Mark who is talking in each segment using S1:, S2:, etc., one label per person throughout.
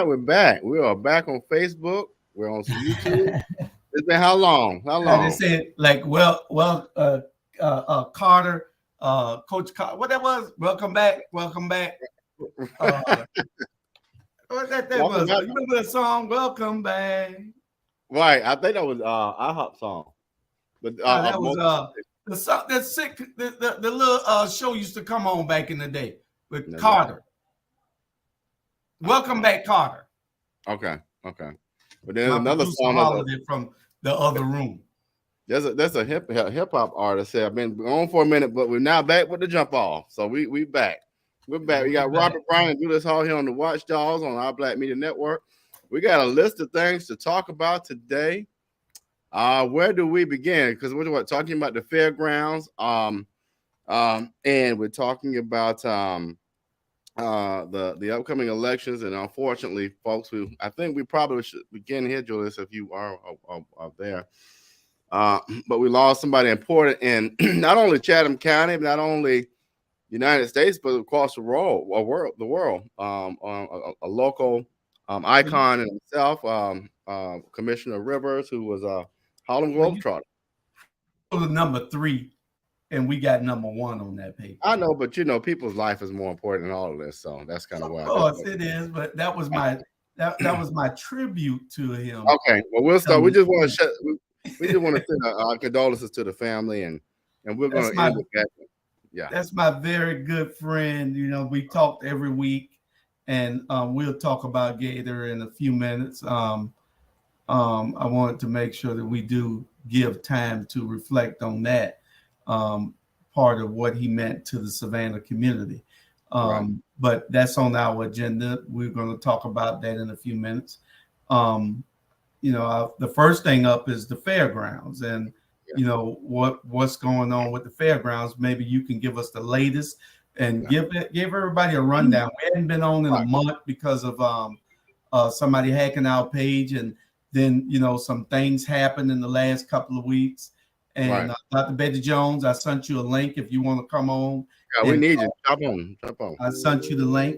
S1: we're back. We are back on Facebook. We're on YouTube. It's been how long? How
S2: They
S1: long?
S2: said like, Carter, Coach Carter, what that was? Welcome back, welcome back. Uh, what that
S1: Welcome
S2: was?
S1: back.
S2: You remember that song? Welcome back.
S1: Right. I think that was IHOP song. But
S2: That was
S1: most
S2: the song that sick the little show used to come on back in the day with
S1: no,
S2: Carter. Welcome back, Carter.
S1: okay. But then
S2: My
S1: another
S2: producer
S1: song
S2: hollered it from the other room.
S1: there's a hip hop artist said I've been gone for a minute, but we're now back with the jump off. So we back. We're back. We got Robert Brown and do this all here on the Watch Dawgs on our Black Media Network. We got a list of things to talk about today. Where do we begin? Because we're talking about the fairgrounds. And we're talking about the upcoming elections. And unfortunately, folks, I think we probably should begin here, Julius, if you are there. But we lost somebody important in not only Chatham County, not only United States, but across the world. A local icon in himself, Commissioner Rivers, who was a Harlem Globetrotter.
S2: Number 3, and we got number 1 on that paper.
S1: I know, but people's life is more important than all of this, so that's kind of why.
S2: Of course, it is, but that was my tribute to him.
S1: Okay, well, we'll start. We just want to send our condolences to the family, and we're going to end with that. Yeah,
S2: that's my very good friend. We talk every week, and we'll talk about Gator in a few minutes. I wanted to make sure that we do give time to reflect on that part of what he meant to the Savannah community.
S1: Right.
S2: But that's on our agenda. We're going to talk about that in a few minutes. The first thing up is the fairgrounds, and what's going on with the fairgrounds. Maybe you can give us the latest and give everybody a rundown. We hadn't been on in a month because of somebody hacking our page, and then some things happened in the last couple of weeks. And Dr. Betty Jones, I sent you a link if you want to come on.
S1: Yeah, we need you. Jump on.
S2: I sent you the link,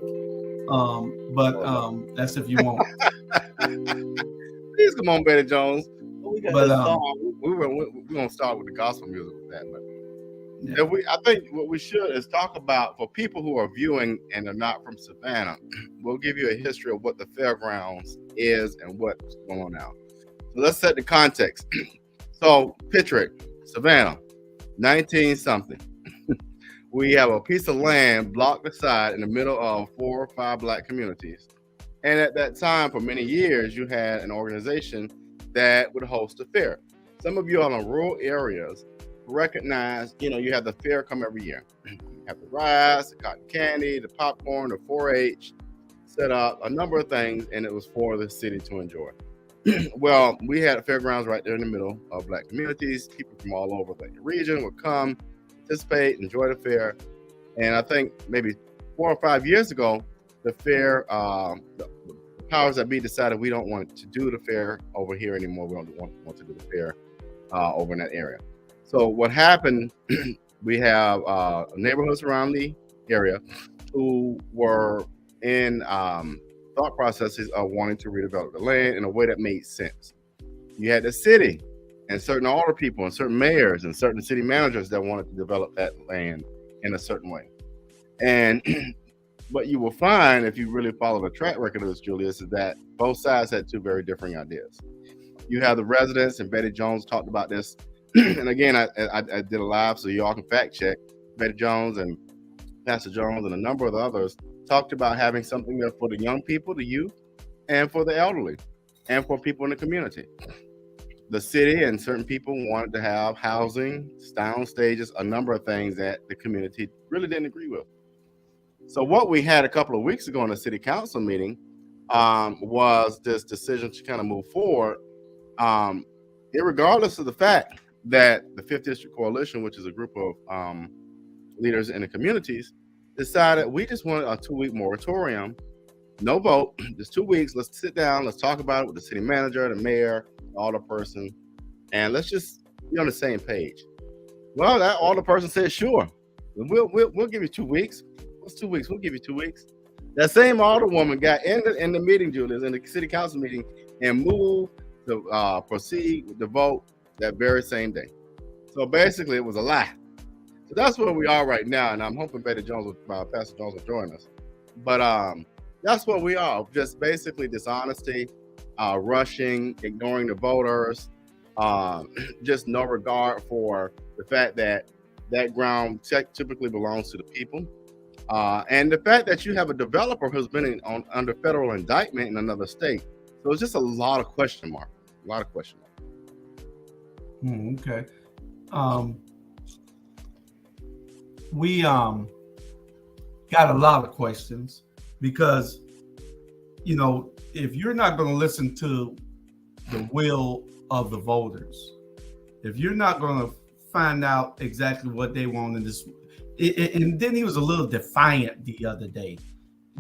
S2: but that's if you want.
S1: Please come on, Betty Jones. We're gonna start with the gospel music with that. But I think what we should is talk about, for people who are viewing and are not from Savannah, we'll give you a history of what the fairgrounds is and what's going on now. So let's set the context. So picture it, Savannah, 19-something. We have a piece of land blocked aside in the middle of 4 or 5 Black communities. And at that time, for many years, you had an organization that would host a fair. Some of you all in rural areas recognize, you have the fair come every year. You have the rides, the cotton candy, the popcorn, the 4-H, set up a number of things, and it was for the city to enjoy. Well, we had fairgrounds right there in the middle of Black communities. People from all over the region would come, participate, enjoy the fair. And I think maybe 4 or 5 years ago, the fair, the powers that be decided we don't want to do the fair over here anymore. We don't want to do the fair over in that area. So what happened, we have neighborhoods around the area who were in thought processes of wanting to redevelop the land in a way that made sense. You had the city and certain alder people and certain mayors and certain city managers that wanted to develop that land in a certain way. And what you will find, if you really follow the track record of this, Julius, is that both sides had 2 very differing ideas. You have the residents, and Betty Jones talked about this. And again, I did a live, so you all can fact check. Betty Jones and Pastor Jones and a number of the others talked about having something there for the young people, the youth, and for the elderly, and for people in the community. The city and certain people wanted to have housing, sound stages, a number of things that the community really didn't agree with. So what we had a couple of weeks ago in the city council meeting was this decision to kind of move forward, irregardless of the fact that the 5th District Coalition, which is a group of leaders in the communities, decided we just wanted a 2-week moratorium, no vote, just 2 weeks. Let's sit down, let's talk about it with the city manager, the mayor, the alder person, and let's just be on the same page. Well, that alder person said, sure, we'll give you 2 weeks. What's 2 weeks? We'll give you 2 weeks. That same alderwoman got in the meeting, Julius, in the city council meeting, and moved to proceed with the vote that very same day. So basically, it was a lie. So that's where we are right now, and I'm hoping Pastor Jones will join us. But that's what we are, just basically dishonesty, rushing, ignoring the voters, just no regard for the fact that ground typically belongs to the people. And the fact that you have a developer who's been under federal indictment in another state. So it's just a lot of question marks.
S2: Okay. We got a lot of questions because, if you're not going to listen to the will of the voters, if you're not going to find out exactly what they want in this, and then he was a little defiant the other day,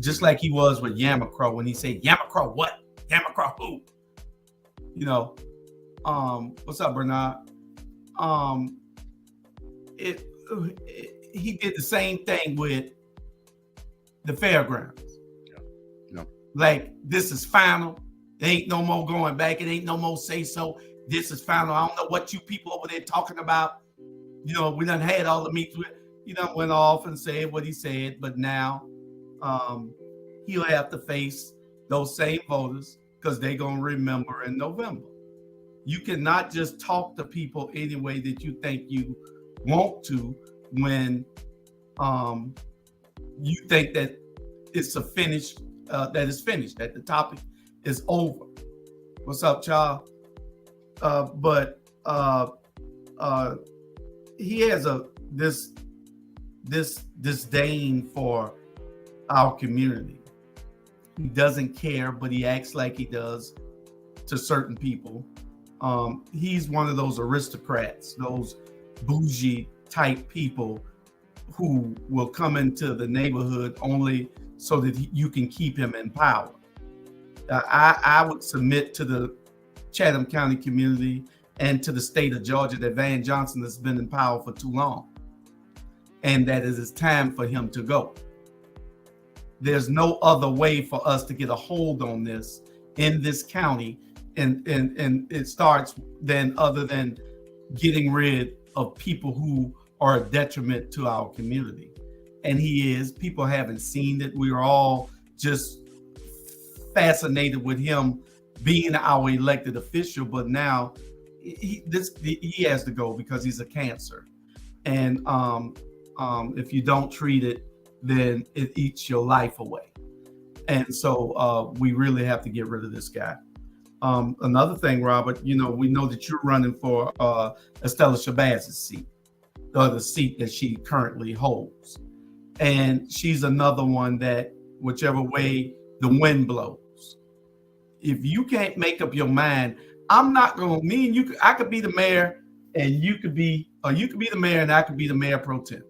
S2: just like he was with Yamacrow when he said, Yamacrow what? Yamacrow who? What's up, Bernard? He did the same thing with the fairgrounds.
S1: No.
S2: Like, this is final. There ain't no more going back. It ain't no more say so. This is final. I don't know what you people over there talking about. We done had all the meetings with. Went off and said what he said, but now he'll have to face those same voters because they're going to remember in November. You cannot just talk to people any way that you think you want to when you think that it's finished, that the topic is over. What's up, child? But he has this disdain for our community. He doesn't care, but he acts like he does to certain people. He's one of those aristocrats, those bougie type people who will come into the neighborhood only so that you can keep him in power. I would submit to the Chatham County community and to the state of Georgia that Van Johnson has been in power for too long, and that it is time for him to go. There's no other way for us to get a hold on this in this county, and it starts other than getting rid of people who are a detriment to our community. And people haven't seen it. We are all just fascinated with him being our elected official, but now he has to go because he's a cancer. And if you don't treat it, then it eats your life away. And so we really have to get rid of this guy. Another thing, Robert, we know that you're running for Estella Shabazz's seat, or the seat that she currently holds. And she's another one that whichever way the wind blows, if you can't make up your mind, I'm not going to, I could be the mayor and you could be the mayor and I could be the mayor pro tem.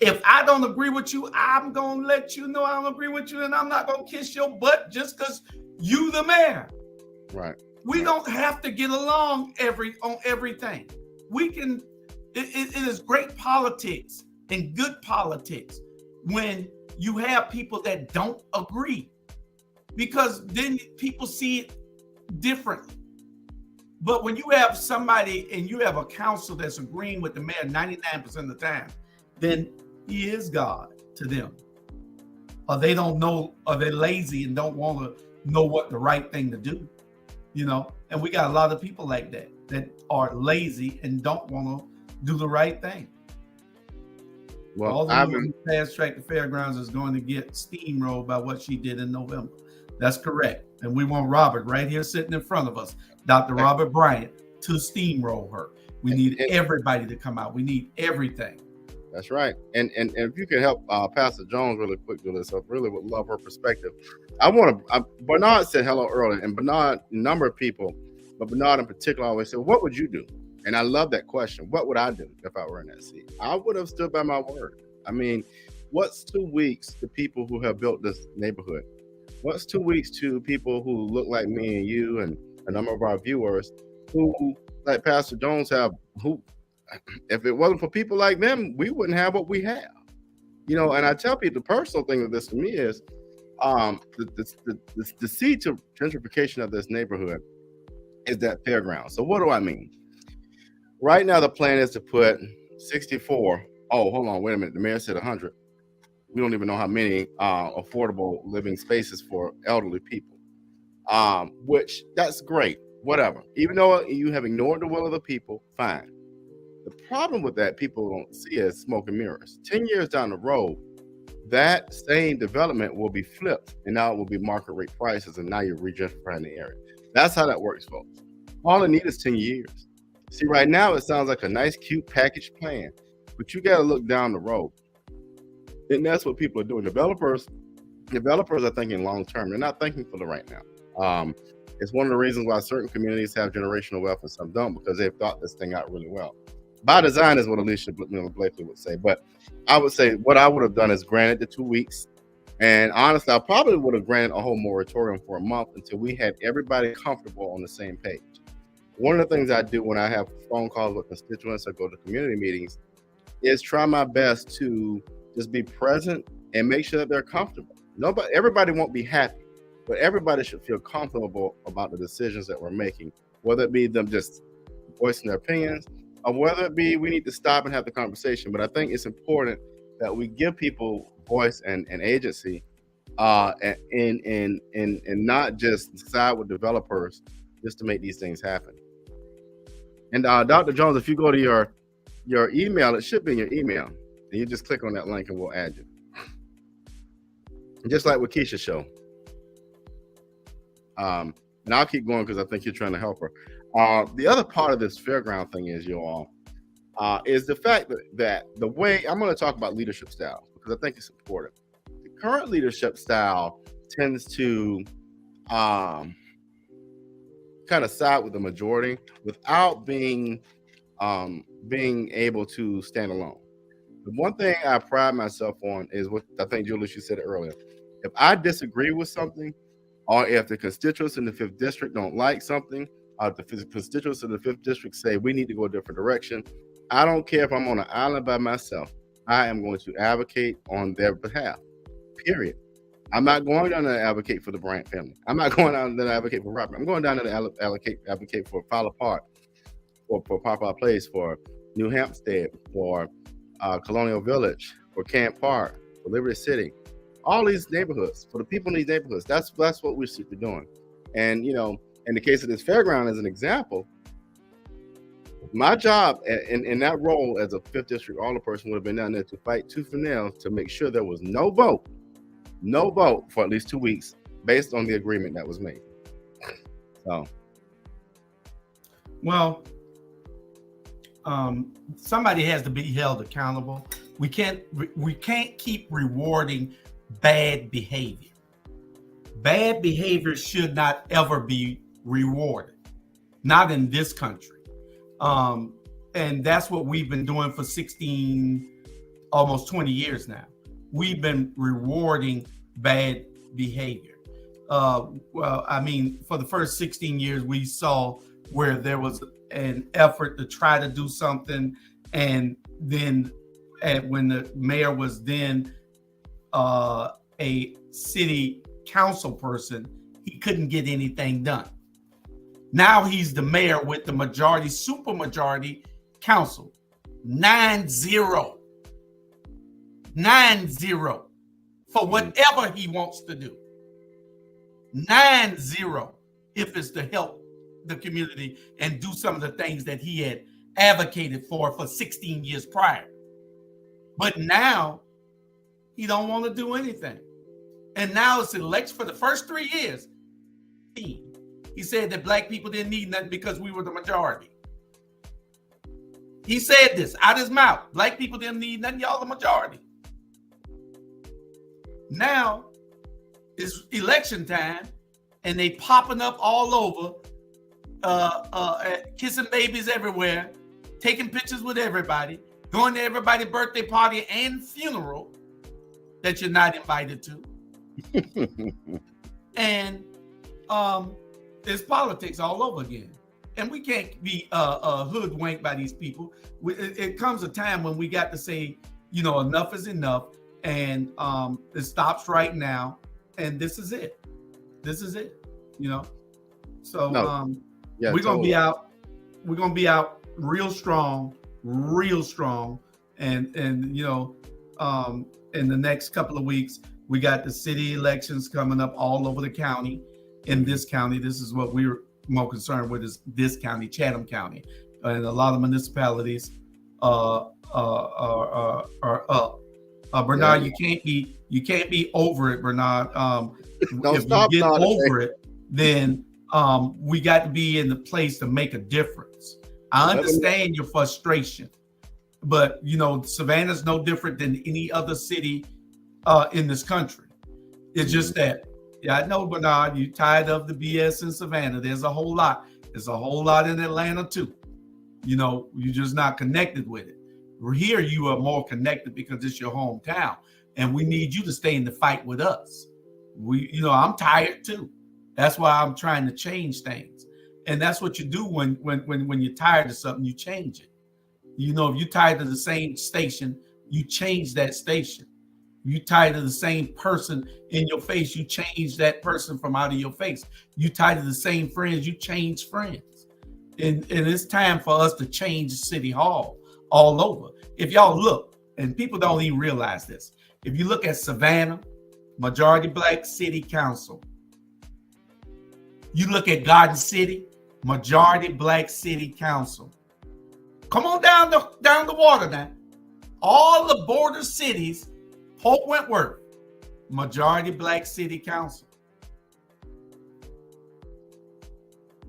S2: If I don't agree with you, I'm going to let you know I don't agree with you, and I'm not going to kiss your butt just because you the mayor.
S1: Right.
S2: We don't have to get along on everything. We can, it is great politics and good politics when you have people that don't agree, because then people see it differently. But when you have somebody and you have a council that's agreeing with the mayor 99% of the time, then he is God to them. Or they don't know, or they're lazy and don't want to know what the right thing to do, And we got a lot of people like that are lazy and don't want to do the right thing. Well, all the fast track the fairgrounds is going to get steamrolled by what she did in November. That's correct. And we want Robert right here sitting in front of us, Dr. Robert Bryant, to steamroll her. We need everybody to come out. We need everything.
S1: That's right. And if you could help Pastor Jones really quick do this, I really would love her perspective. Bernard said hello earlier, and Bernard, a number of people, but Bernard in particular always said, what would you do? And I love that question. What would I do if I were in that seat? I would have stood by my word. I mean, what's 2 weeks to people who have built this neighborhood? What's 2 weeks to people who look like me and you and a number of our viewers who, like Pastor Jones, if it wasn't for people like them, we wouldn't have what we have. And I tell people the personal thing of this to me is the seed to gentrification of this neighborhood is that fairground. So what do I mean? Right now, the plan is to put 64. Oh, hold on, wait a minute. The mayor said 100. We don't even know how many affordable living spaces for elderly people. Which that's great. Whatever. Even though you have ignored the will of the people, fine. The problem with that people don't see is smoke and mirrors. 10 years down the road, that same development will be flipped, and now it will be market rate prices, and now you're regentrifying the area. That's how that works, folks. All it needs is 10 years. See, right now it sounds like a nice, cute package plan, but you got to look down the road. And that's what people are doing. Developers are thinking long term. They're not thinking for the right now. It's one of the reasons why certain communities have generational wealth and some don't, because they've thought this thing out really well. By design is what Alicia Blakely would say. But I would say what I would have done is granted the 2 weeks. And honestly, I probably would have granted a whole moratorium for a month until we had everybody comfortable on the same page. One of the things I do when I have phone calls with constituents or go to community meetings is try my best to just be present and make sure that they're comfortable. Everybody won't be happy, but everybody should feel comfortable about the decisions that we're making, whether it be them just voicing their opinions or whether it be we need to stop and have the conversation. But I think it's important that we give people voice and agency and not just side with developers just to make these things happen. And Dr. Jones, if you go to your email, it should be in your email. And you just click on that link and we'll add you. Just like with Keisha's show. And I'll keep going because I think you're trying to help her. The other part of this fairground thing is, you all, is the fact that the way I'm going to talk about leadership styles, because I think it's important. The current leadership style tends to kind of side with the majority without being able to stand alone. The one thing I pride myself on is what I think, Julius, you said it earlier. If I disagree with something, or if the constituents in the 5th district don't like something, or the constituents in the 5th district say we need to go a different direction, I don't care if I'm on an island by myself. I am going to advocate on their behalf, period. I'm not going down there to advocate for the Bryant family. I'm not going down there to advocate for Robert. I'm going down there to advocate for Fowler Park, for Papa Place, for New Hampstead, for Colonial Village, for Camp Park, for Liberty City, all these neighborhoods, for the people in these neighborhoods. That's what we should be doing. And, in the case of this fairground as an example, my job in that role as a 5th district alderperson would have been down there to fight tooth and nail to make sure there was no vote for at least 2 weeks based on the agreement that was made. So,
S2: well, somebody has to be held accountable. We can't keep rewarding bad behavior. Bad behavior should not ever be rewarded, not in this country. And that's what we've been doing for almost 20 years now. We've been rewarding bad behavior. Well, I mean, for the first 16 years, we saw where there was an effort to try to do something, and then when the mayor was then a city council person, he couldn't get anything done. Now he's the mayor with the majority, supermajority council. 9-0. 9-0 for whatever he wants to do. 9-0 if it's to help the community and do some of the things that he had advocated for 16 years prior. But now he don't want to do anything. And now it's election for the first 3 years. He said that black people didn't need nothing because we were the majority. He said this out his mouth. Black people didn't need nothing, y'all the majority. Now it's election time and they popping up all over, kissing babies everywhere, taking pictures with everybody, going to everybody's birthday party and funeral that you're not invited to. And there's politics all over again. And we can't be hoodwinked by these people. It comes a time when we got to say, enough is enough. and it stops right now, and this is it. This is it. So
S1: yeah,
S2: we're gonna be out. We're gonna be out real strong, and in the next couple of weeks, we got the city elections coming up all over the county. In this county, this is what we're more concerned with, is this county, Chatham County, and a lot of municipalities are up. Bernard, you can't be over it, Bernard. If you get over it, then we got to be in the place to make a difference. I understand your frustration, but Savannah's no different than any other city in this country. It's just that, I know, Bernard, you're tired of the BS in Savannah. There's a whole lot. There's a whole lot in Atlanta too. You're just not connected with it. Here you are more connected because it's your hometown, and we need you to stay in the fight with us. I'm tired too. That's why I'm trying to change things. And that's what you do when you're tired of something, you change it. If you're tired of the same station, you change that station. You're tired of the same person in your face, you change that person from out of your face. You're tired of the same friends, you change friends. And it's time for us to change City Hall all over. If y'all look, and people don't even realize this, if you look at Savannah, majority Black city council. You look at Garden City, majority Black city council. Come on down the water now. All the border cities, Polk Wentworth, majority Black city council.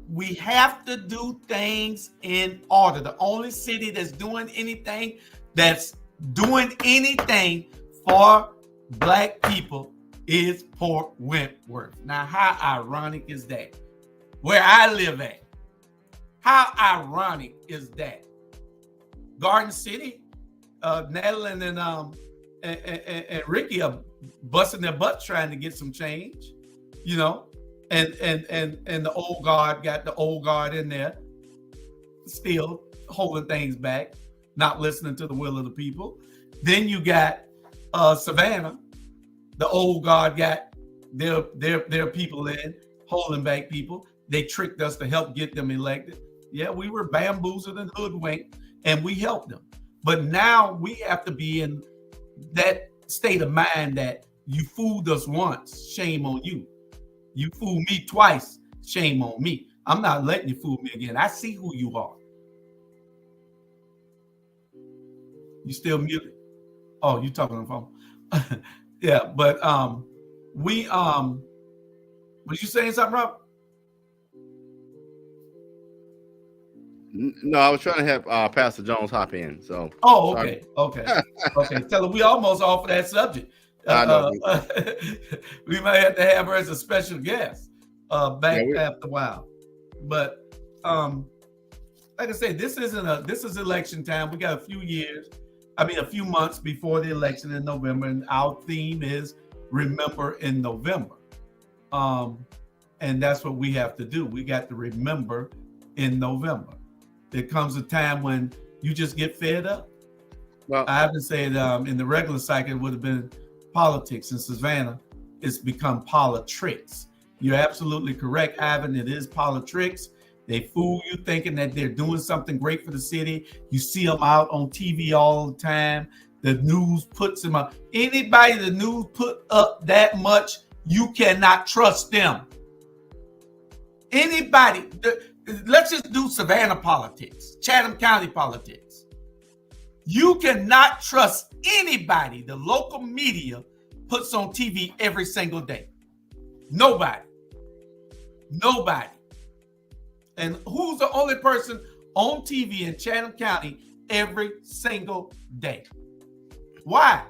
S2: We have to do things in order. The only city that's doing anything for Black people is Port Wentworth. Now, how ironic is that? Where I live at. How ironic is that? Garden City, Natalie and Ricky are busting their butts trying to get some change, and the old guard got the old guard in there, still holding things back, not listening to the will of the people. Then you got Savannah. The old guard got their people in, holding back people. They tricked us to help get them elected. Yeah, we were bamboozled and hoodwinked, and we helped them. But now we have to be in that state of mind that you fooled us once, shame on you. You fooled me twice, shame on me. I'm not letting you fool me again. I see who you are. You still muted? Oh, you talking on the phone? Yeah, but was you saying something, Rob?
S1: No, I was trying to have Pastor Jones hop in. So.
S2: Oh, okay. Tell her we almost off of that subject.
S1: I know.
S2: We might have to have her as a special guest back after a while. But like I said, this is election time. We got a few months before the election in November, and our theme is Remember in November. And that's what we have to do. We got to remember in November. There comes a time when you just get fed up. Well, I have to say that in the regular cycle, it would have been politics. In Savannah, it's become politics. You're absolutely correct, Ivan. It is politics. They fool you thinking that they're doing something great for the city. You see them out on TV all the time. The news puts them up. Anybody the news put up that much, you cannot trust them. Anybody. Let's just do Savannah politics, Chatham County politics. You cannot trust anybody the local media puts on TV every single day. Nobody. And who's the only person on TV in Chatham County every single day? Why?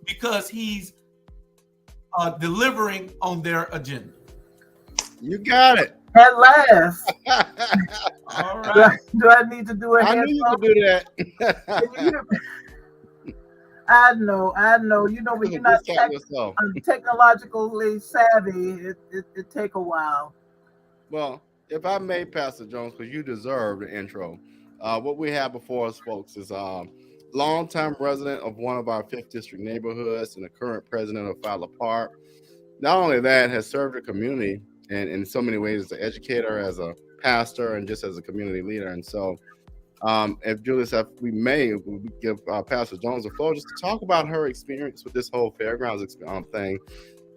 S2: Because he's delivering on their agenda.
S1: You got it.
S3: At last.
S2: All right.
S3: Do I need to do it?
S1: I knew you could do that.
S3: I know. When you're not technologically savvy, it take a while.
S1: Well, if I may, Pastor Jones, because you deserve the intro. What we have before us, folks, is longtime resident of one of our 5th District neighborhoods and the current president of Fowler Park. Not only that, has served the community in so many ways as an educator, as a pastor, and just as a community leader. And so, if Julius, if we may, we give Pastor Jones the floor just to talk about her experience with this whole Fairgrounds thing.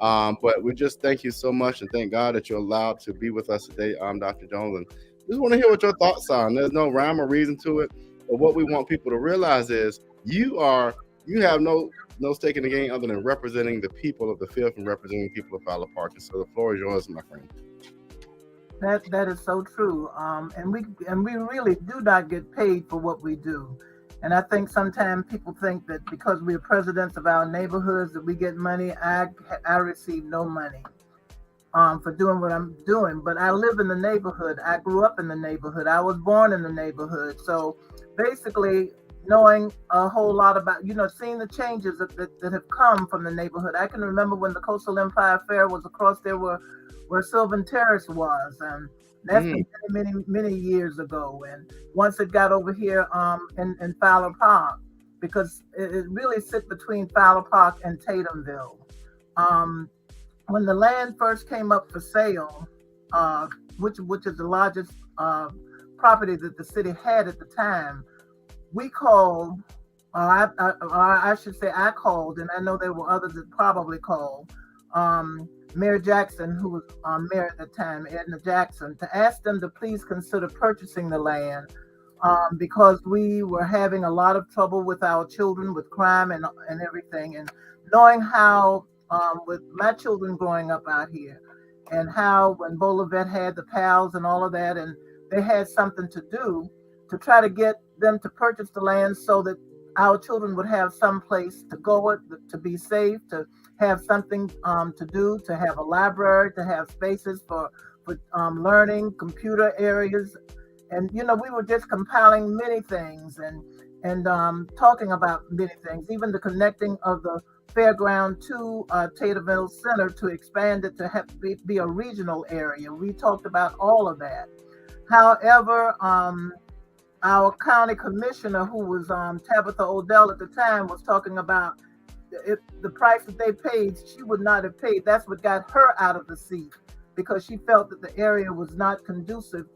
S1: But we just thank you so much and thank God that you're allowed to be with us today, Dr. Jones. And just want to hear what your thoughts are. And there's no rhyme or reason to it. But what we want people to realize is you have no stake in the game other than representing the people of the 5th and representing the people of Fowler Park. And so the floor is yours, my friend.
S3: That is so true. And we really do not get paid for what we do. And I think sometimes people think that because we're presidents of our neighborhoods that we get money. I receive no money for doing what I'm doing. But I live in the neighborhood. I grew up in the neighborhood. I was born in the neighborhood. So basically, knowing a whole lot about, seeing the changes that have come from the neighborhood. I can remember when the Coastal Empire Fair was across there where Sylvan Terrace was, and that's been many years ago. And once it got over here in Fowler Park, because it really sits between Fowler Park and Tatumville. When the land first came up for sale, which is the largest property that the city had at the time, we called, I should say I called, and I know there were others that probably called, Mayor Jackson, who was mayor at the time, Edna Jackson, to ask them to please consider purchasing the land because we were having a lot of trouble with our children, with crime and everything. And knowing how, with my children growing up out here, and how when Bolivet had the pals and all of that, and they had something to do to try to get them to purchase the land so that our children would have some place to go, to be safe, to have something to do, to have a library, to have spaces for learning, computer areas. And, we were just compiling many things and talking about many things, even the connecting of the fairground to Taterville Center to expand it to be a regional area. We talked about all of that. However, our county commissioner, who was Tabitha Odell at the time, was talking about the price that they paid, she would not have paid. That's what got her out of the seat, because she felt that the area was not conducive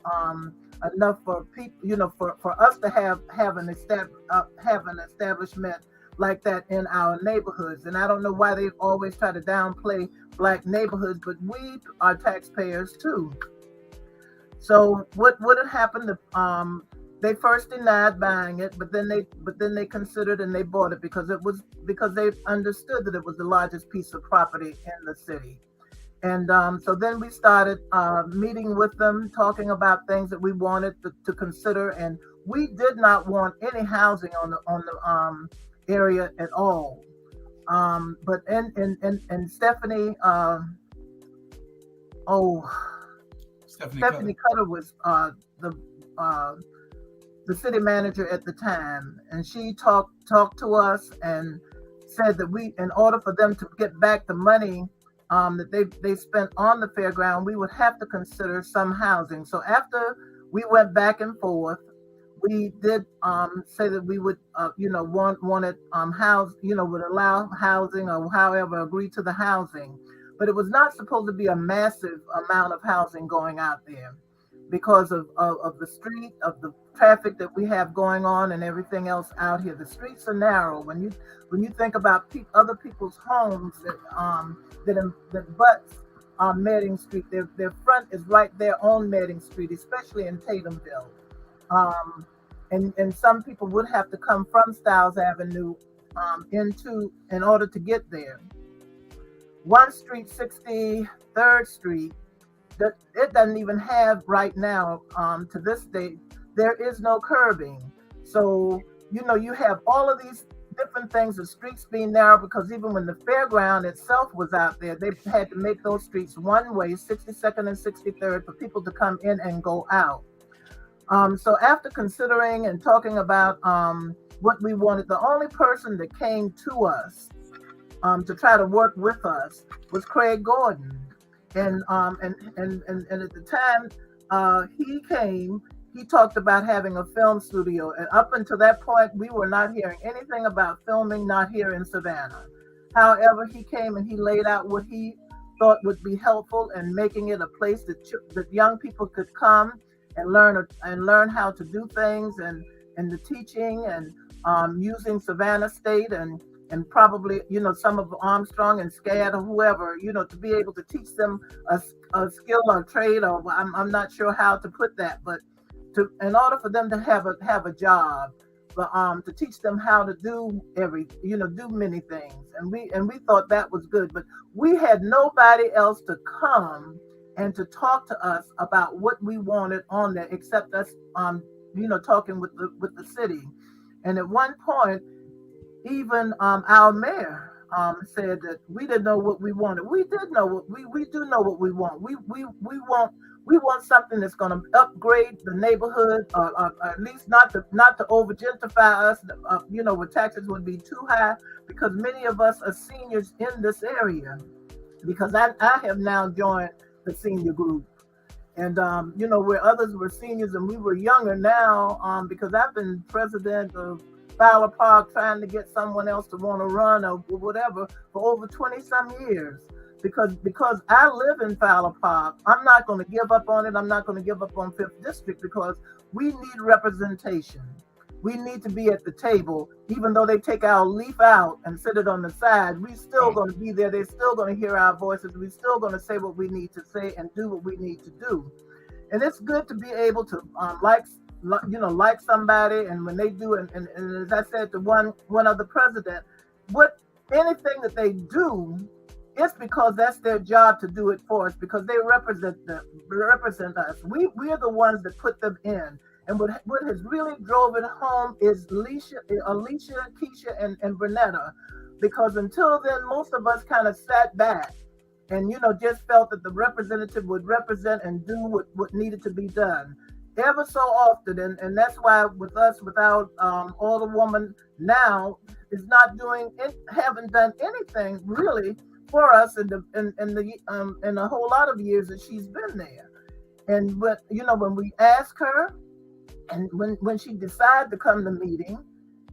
S3: enough for people, for us to have an establishment like that in our neighborhoods. And I don't know why they always try to downplay Black neighborhoods, but we are taxpayers too. So what had happened? They first denied buying it, but then they considered and they bought it because they understood that it was the largest piece of property in the city. And so then we started meeting with them, talking about things that we wanted to consider, and we did not want any housing on the area at all. But and Stephanie, Stephanie Cutter was the city manager at the time, and she talked to us and said that in order for them to get back the money that they spent on the fairground, we would have to consider some housing. So after we went back and forth, we did say that we would wanted would allow housing, or however agree to the housing, but it was not supposed to be a massive amount of housing going out there because of the street, of the traffic that we have going on and everything else out here. The streets are narrow. When you think about other people's homes that butts on Medding Street, their front is right there on Medding Street, especially in Tatumville. And some people would have to come from Stiles Avenue in order to get there. 1 Street, 63rd Street, it doesn't even have right now, to this day, there is no curbing. So, you have all of these different things, the streets being narrow, because even when the fairground itself was out there, they had to make those streets one way, 62nd and 63rd, for people to come in and go out. So after considering and talking about what we wanted, the only person that came to us to try to work with us was Craig Gordon. And at the time he came, he talked about having a film studio. And up until that point, we were not hearing anything about filming, not here in Savannah. However, he came and he laid out what he thought would be helpful in making it a place that young people could come and learn how to do things, and the teaching and using Savannah State and probably, some of Armstrong and SCAD or whoever, to be able to teach them a skill or trade, or I'm not sure how to put that, but in order for them to have a job, but to teach them how to do do many things, and we thought that was good, but we had nobody else to come and to talk to us about what we wanted on there except us, talking with the city. And at one point, even our mayor said that we didn't know what we wanted. We did know what we do know what we want. We want something that's going to upgrade the neighborhood, or at least not to over gentrify us. Where taxes would be too high, because many of us are seniors in this area. Because I have now joined the senior group, and where others were seniors and we were younger now, because I've been president of Fowler Park trying to get someone else to want to run or whatever for over 20 some years. Because I live in Fowler Park, I'm not going to give up on it. I'm not going to give up on 5th District, because we need representation. We need to be at the table, even though they take our leaf out and sit it on the side. We still going to be there. They're still going to hear our voices. We're still going to say what we need to say and do what we need to do. And it's good to be able to like somebody, and when they do, and as I said to one other president, anything that they do, it's because that's their job to do it for us, because they represent us. We are the ones that put them in. And what has really drove it home is Alicia, Keisha, and Bernetta, because until then, most of us kind of sat back and, just felt that the representative would represent and do what needed to be done. Ever so often, and that's why with us, without Alderwoman now, is not haven't done anything really for us in a whole lot of years that she's been there. And when we ask her, and when she decided to come to meeting,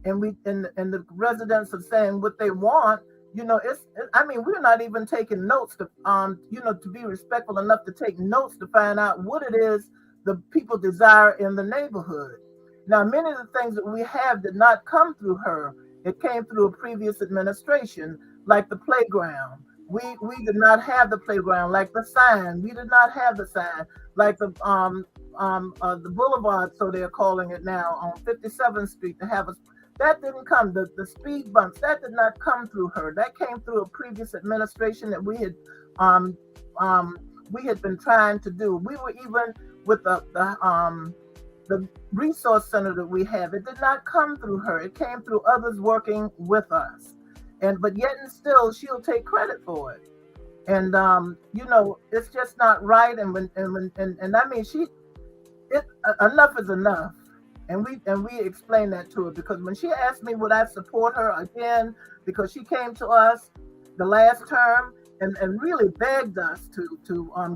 S3: and the residents are saying what they want, we're not even taking notes to to be respectful enough to take notes to find out what it is the people desire in the neighborhood. Now, many of the things that we have did not come through her. It came through a previous administration, like the playground. We did not have the playground, like the sign. We did not have the sign, like the boulevard, so they're calling it now, on 57th Street to have us. That didn't come. The speed bumps, that did not come through her. That came through a previous administration that we had been trying to do. We were even with the resource center that we have. It did not come through her. It came through others working with us. But yet and still, she'll take credit for it. And it's just not right. And I mean, enough is enough. And we explained that to her, because when she asked me would I support her again, because she came to us the last term and really begged us to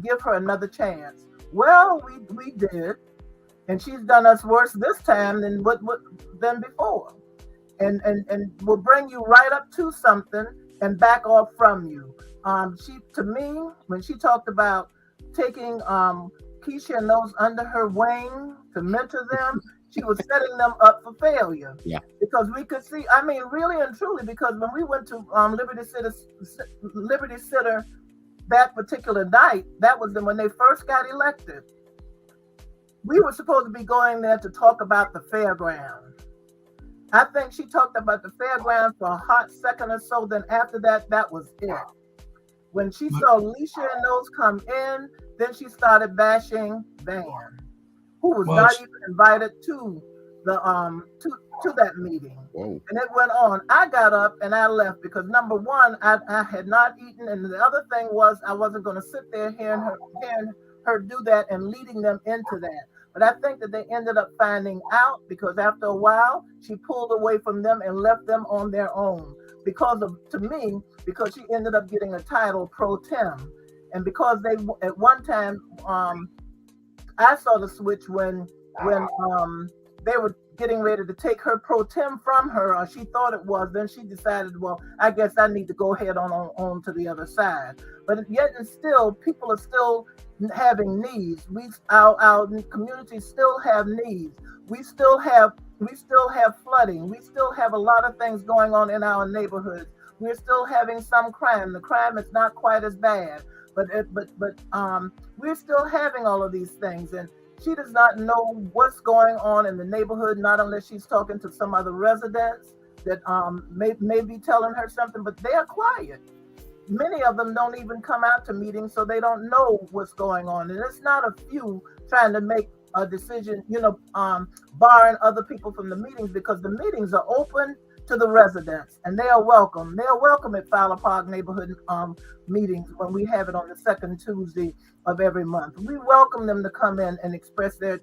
S3: give her another chance. Well, we did, and she's done us worse this time than before. And will bring you right up to something and back off from you. To me, when she talked about taking Keisha and those under her wing to mentor them, she was setting them up for failure.
S1: Yeah.
S3: Because we could see, really and truly, because when we went to Liberty Center that particular night, that was when they first got elected. We were supposed to be going there to talk about the fairground. I think she talked about the fairground for a hot second or so. Then after that, that was it. When she saw Alicia and those come in, then she started bashing Van, who was not even invited to the to that meeting.
S1: Whoa.
S3: And it went on. I got up and I left because, number one, I had not eaten, and the other thing was I wasn't going to sit there hearing her do that and leading them into that. But I think that they ended up finding out, because after a while she pulled away from them and left them on their own because she ended up getting a title pro tem, and because they at one time I saw the switch when when they were getting ready to take her pro tem from her, or she thought it was, then she decided, well, I guess I need to go ahead on to the other side. But yet and still, people are still having needs. Our communities still have needs. We still have flooding. We still have a lot of things going on in our neighborhoods. We're still having some crime. The crime is not quite as bad, but we're still having all of these things, and she does not know what's going on in the neighborhood, not unless she's talking to some other residents that may be telling her something, but they are quiet. Many of them don't even come out to meetings, so they don't know what's going on. And it's not a few trying to make a decision, barring other people from the meetings, because the meetings are open to the residents and they are welcome. They are welcome at Fowler Park neighborhood meetings when we have it on the second Tuesday of every month. We welcome them to come in and express their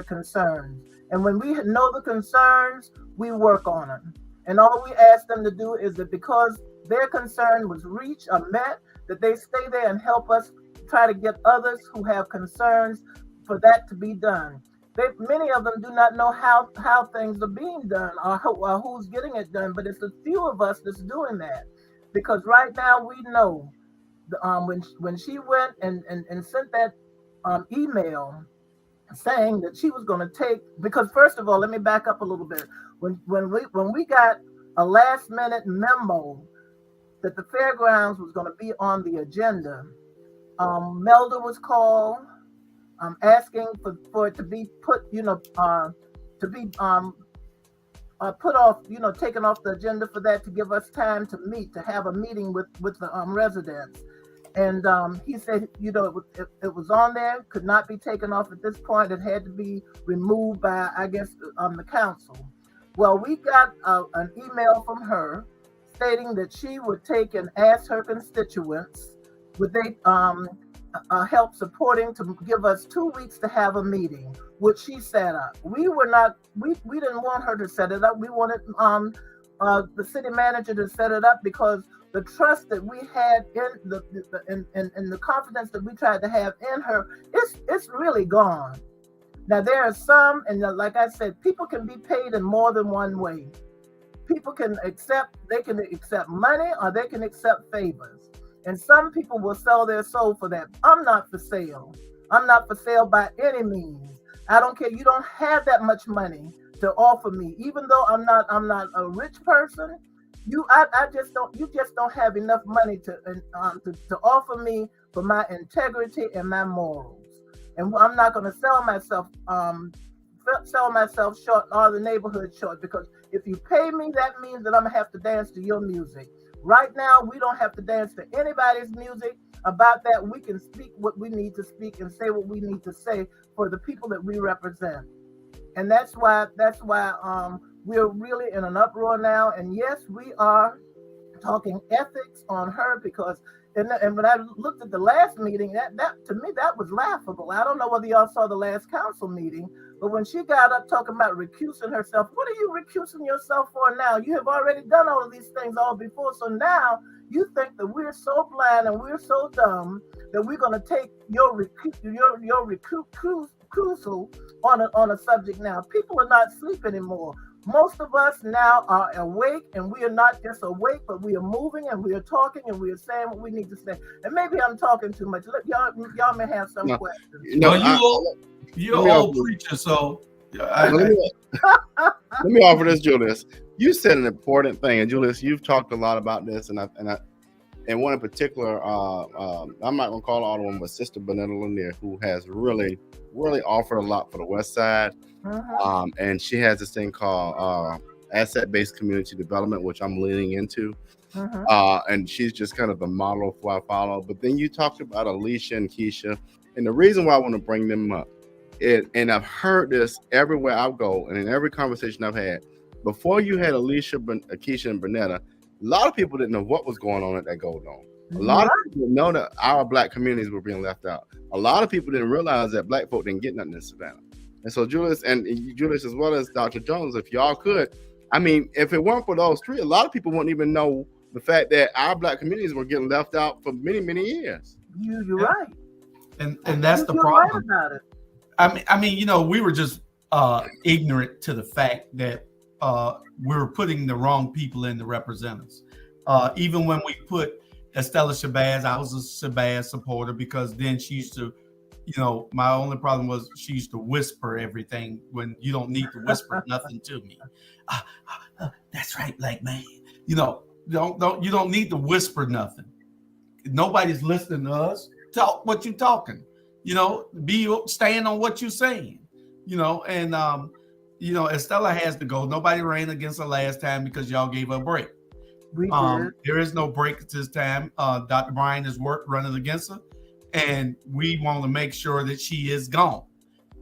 S3: concerns. And when we know the concerns, we work on them. And all we ask them to do is that because their concern was reached or met, that they stay there and help us try to get others who have concerns for that to be done. Many of them do not know how things are being done or who's getting it done, but it's a few of us that's doing that. Because right now we know when she went and sent that email saying that she was going to take, because first of all, let me back up a little bit. When we got a last minute memo that the Fairgrounds was going to be on the agenda, Melda was called. Asking for it to be put, put off, taken off the agenda for that, to give us time to meet, to have a meeting with the residents. And he said, it was on there, could not be taken off at this point. It had to be removed by, I guess, the council. Well, we got an email from her stating that she would take and ask her constituents, would they help supporting to give us 2 weeks to have a meeting, which she set up. We didn't want her to set it up. We wanted the city manager to set it up, because the trust that we had in the confidence that we tried to have in her, it's really gone. Now there are some, and like I said, people can be paid in more than one way. People can accept money, or they can accept favors. And some people will sell their soul for that. I'm not for sale. I'm not for sale by any means. I don't care. You don't have that much money to offer me, even though I'm not a rich person. You just don't have enough money to offer me for my integrity and my morals. And I'm not going to sell myself short, or the neighborhood short, because if you pay me, that means that I'm gonna have to dance to your music. Right now, we don't have to dance to anybody's music. About that, we can speak what we need to speak and say what we need to say for the people that we represent. And that's why we're really in an uproar now. And yes, we are talking ethics on her, because and when I looked at the last meeting, that to me, that was laughable. I don't know whether y'all saw the last council meeting, but when she got up talking about recusing herself, what are you recusing yourself for now? You have already done all of these things all before. So now you think that we're so blind and we're so dumb that we're going to take your recusal on a subject now. People are not asleep anymore. Most of us now are awake, and we are not just awake, but we are moving and we are talking and we are saying what we need to say. And maybe I'm talking too much. Look, y'all may have some questions.
S2: You're an old preacher, so
S1: let me offer this, Julius. You said an important thing, and Julius, you've talked a lot about this, and one in particular, I'm not gonna call her Alderwoman, but Sister Benetta Lanier, who has really offered a lot for the West Side. And she has this thing called asset-based community development, which I'm leaning into. And she's just kind of the model of what I follow. But then you talked about Alicia and Keisha, and the reason why I want to bring them up, and I've heard this everywhere I go, and in every conversation I've had. Before you had Alicia, Keisha, and Benetta, a lot of people didn't know what was going on at that Gold Dome. A lot of people didn't know that our Black communities were being left out. A lot of people didn't realize that Black folk didn't get nothing in Savannah. And so Julius, as well as Dr. Jones, if y'all could, I mean, if it weren't for those three, a lot of people wouldn't even know the fact that our Black communities were getting left out for many, many years.
S3: You're right.
S2: And that's the problem.
S3: Right about it.
S2: I mean, we were just ignorant to the fact that we were putting the wrong people in the representatives. Even when we put Estella Shabazz, I was a Shabazz supporter because then she used to, my only problem was she used to whisper everything when you don't need to whisper nothing to me. That's right, black man. You don't need to whisper nothing. Nobody's listening to us. Talk what you talking. Stand on what you're saying. And Estella has to go. Nobody ran against her last time because y'all gave her a break.
S3: We did.
S2: There is no break this time. Dr. Bryan has worked running against her, and we want to make sure that she is gone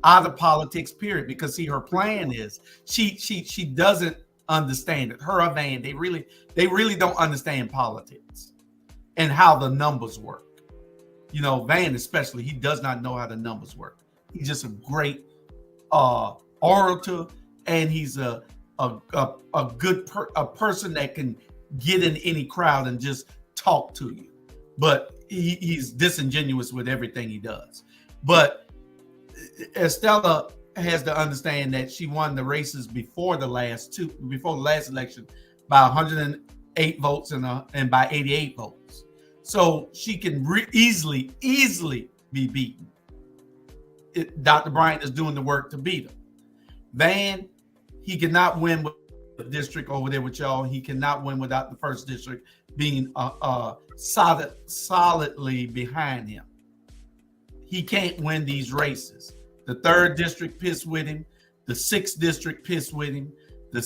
S2: out of politics, period. Because see, her plan is she doesn't understand it. Her and Van, they really don't understand politics and how the numbers work. Van especially, he does not know how the numbers work. He's just a great orator, and he's a good person that can get in any crowd and just talk to you. But he's disingenuous with everything he does. But Estella has to understand that she won the races before the last election by 108 votes and by 88 votes. So she can easily be beaten. Dr. Bryan is doing the work to beat her. Van, he cannot win with the district over there with y'all. He cannot win without the first district being solidly behind him. He can't win these races. The third district pissed with him. The sixth district pissed with him. The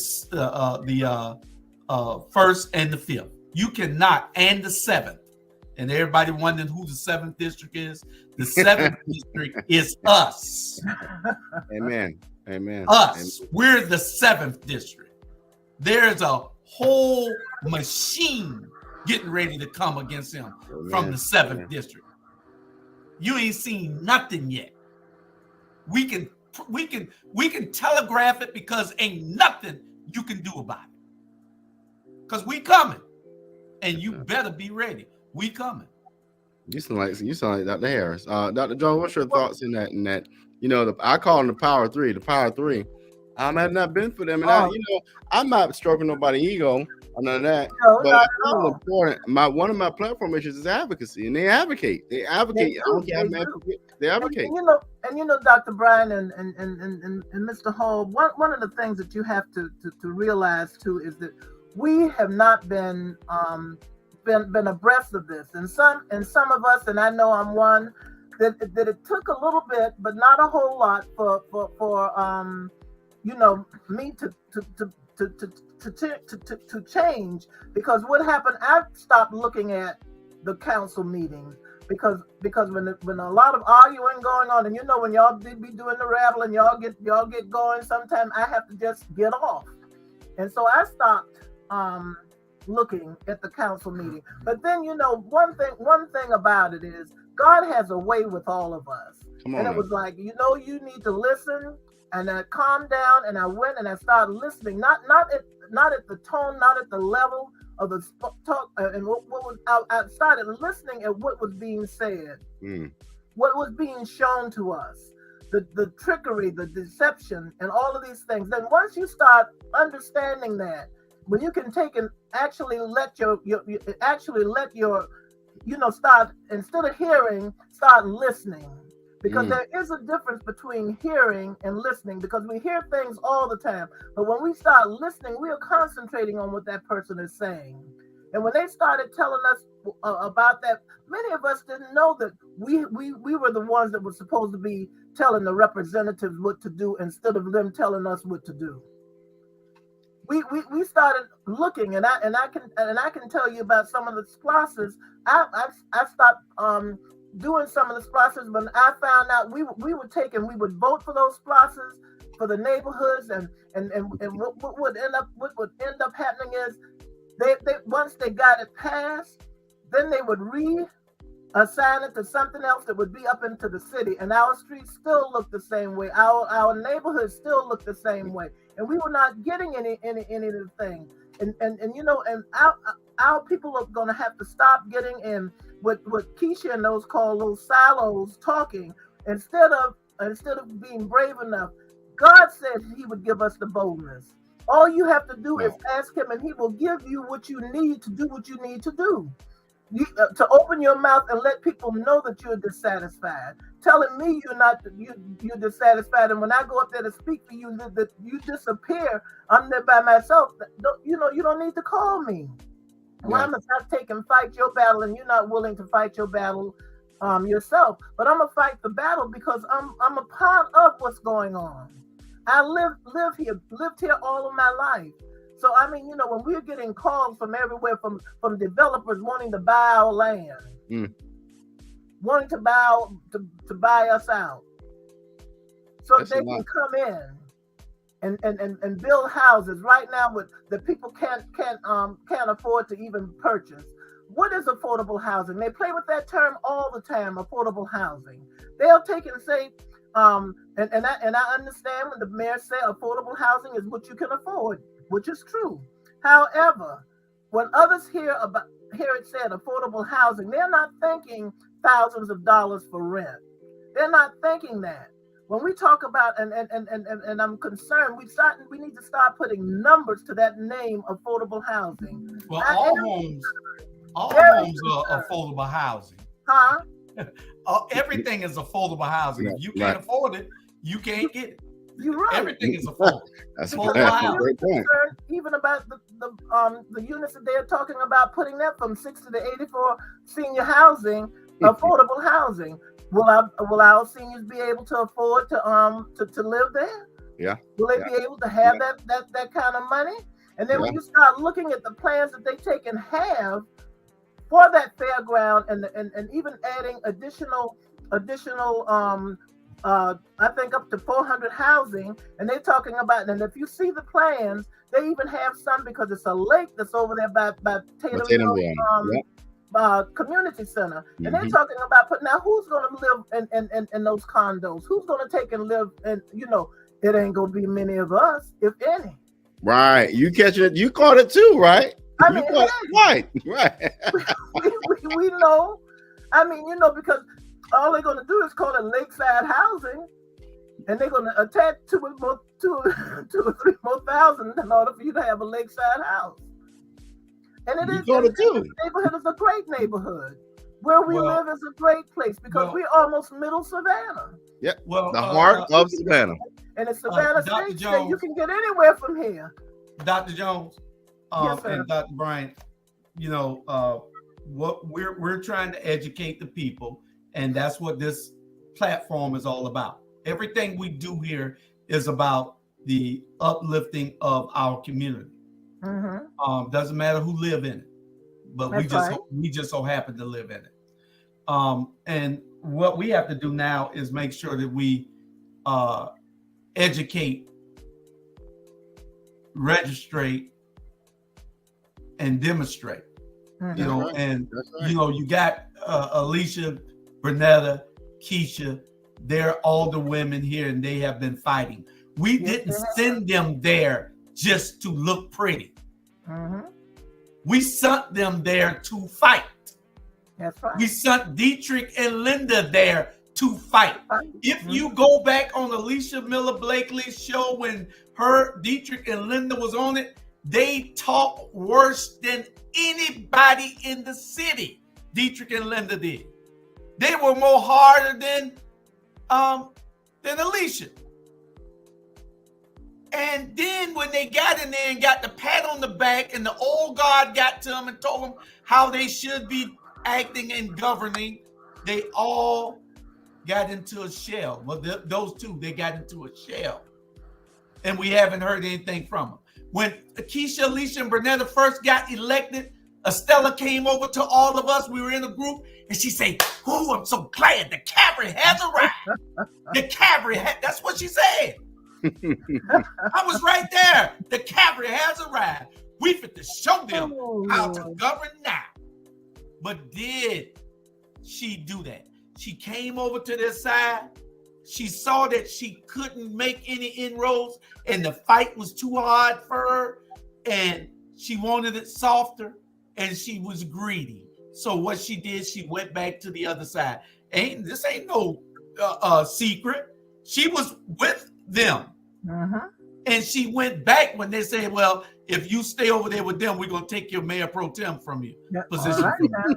S2: first and the fifth. You cannot, and the seventh. And everybody wondering who the seventh district is. The seventh district is us.
S1: Amen.
S2: Us. We're the seventh district. There's a whole machine getting ready to come against him from the seventh district. You ain't seen nothing yet. We can telegraph it because ain't nothing you can do about it. Because we coming. And you better be ready. We coming.
S1: You sound like Dr. Harris. Dr. Jones, what's your thoughts in that? I call them the power three. The power three. I have not been for them, and I'm not stroking nobody's ego or none of that.
S3: No,
S1: but
S3: not
S1: it's important. One of my platform issues is advocacy, and they advocate. They advocate. They advocate.
S3: And Dr. Bryan and Mr. Hall. One of the things that you have to realize too is that we have not been abreast of this, and some of us, and I know I'm one, that it took a little bit, but not a whole lot for me to change. Because what happened, I stopped looking at the council meetings because when a lot of arguing going on, and when y'all did be doing the rabble and y'all get going, sometimes I have to just get off, and so I stopped looking at the council meeting. But then one thing about it is God has a way with all of us. And it was like, you need to listen. And I calmed down and I went and I started listening, not at the tone, not at the level of the talk, and I started listening at what was being said, what was being shown to us, the trickery, the deception, and all of these things. Then once you start understanding that, when you can take and actually let your start, instead of hearing, start listening. Because there is a difference between hearing and listening, because we hear things all the time. But when we start listening, we are concentrating on what that person is saying. And when they started telling us about that, many of us didn't know that we were the ones that were supposed to be telling the representatives what to do instead of them telling us what to do. We started looking, and I can tell you about some of the splashes. I stopped doing some of the splashes when I found out we would vote for those splashes for the neighborhoods, and what would end up happening is they once they got it passed, then they would reassign it to something else that would be up into the city, and our streets still look the same way, our neighborhoods still look the same way, and we were not getting any of the things. And our people are going to have to stop getting in what Keisha and those call those silos talking, instead of instead of being brave enough, God said he would give us the boldness. All you have to do is ask him, and he will give you what you need to do what you need to do. To open your mouth and let people know that you're dissatisfied. Telling me you're dissatisfied, and when I go up there to speak for you, that you disappear. I'm there by myself. You don't need to call me. Well, I'm not taking fight your battle, and you're not willing to fight your battle yourself. But I'm gonna fight the battle because I'm a part of what's going on. I lived here all of my life. So I mean, when we're getting calls from everywhere, from developers wanting to buy our land, wanting to buy us out, so they can come in and build houses right now that people can't afford to even purchase. What is affordable housing? They play with that term all the time, affordable housing. They'll take it and say, and I understand when the mayor said affordable housing is what you can afford, which is true. However, when others hear it said affordable housing, they're not thinking thousands of dollars for rent. They're not thinking that. When we talk about and I'm concerned, we need to start putting numbers to that name, affordable housing.
S2: Well, all homes are affordable housing.
S3: Huh?
S2: Everything is affordable housing. If you can't afford it, you can't get it.
S3: You're right.
S2: Everything is affordable.
S1: That's a
S3: great point. Even about the units that they're talking about putting that from 60 to 80 for senior housing, affordable housing. Will our seniors be able to afford to live there?
S1: Yeah.
S3: Will they be able to have that kind of money? And then when you start looking at the plans that they take and have for that fairground, and even adding additional I think up to 400 housing, and they're talking about, and if you see the plans, they even have some because it's a lake that's over there by Tatum Community Center, and they're talking about now who's going to live in those condos? Who's going to take and live? And it ain't going to be many of us, if any.
S1: Right, you catching it? You caught it too, right?
S3: I mean,
S1: right.
S3: we know. I mean, because all they're going to do is call it lakeside housing, and they're going to attach two or three more thousand in order for you to have a lakeside house. And the neighborhood is a great neighborhood. Where we live is a great place because we're almost middle Savannah.
S1: Yeah, the heart of Savannah.
S3: And it's Savannah State, so you can get anywhere from here.
S2: Dr. Jones
S3: yes,
S2: and Dr. Bryant, what we're trying to educate the people. And that's what this platform is all about. Everything we do here is about the uplifting of our community. Doesn't matter who live in it, but we just so happen to live in it. And what we have to do now is make sure that we educate, registrate, and demonstrate. You got Alicia, Bernetta, Keisha, they're all the women here, and they have been fighting. We didn't send them there just to look pretty. We sent them there to fight.
S3: That's right.
S2: We sent Dietrich and Linda there to fight. If you go back on Alicia Miller Blakely's show when Dietrich and Linda was on it, they talked worse than anybody in the city. Dietrich and Linda did. They were more harder than Alicia. And then when they got in there and got the pat on the back, and the old guard got to them and told them how they should be acting and governing, they all got into a shell. Well, those two, they got into a shell. And we haven't heard anything from them. When Keisha, Alicia, and Bernetta first got elected, Estella came over to all of us. We were in a group, and she said, "Oh, I'm so glad the cavalry has arrived." The cavalry, that's what she said. I was right there. The cavalry has arrived. We fit to show them how to govern now. But did she do that? She came over to their side. She saw that she couldn't make any inroads, and the fight was too hard for her, and she wanted it softer, and she was greedy. So what she did, she went back to the other side. This ain't no secret. She was with them. And she went back when they said, well, if you stay over there with them, we're going to take your mayor pro tem from you. Position. Right,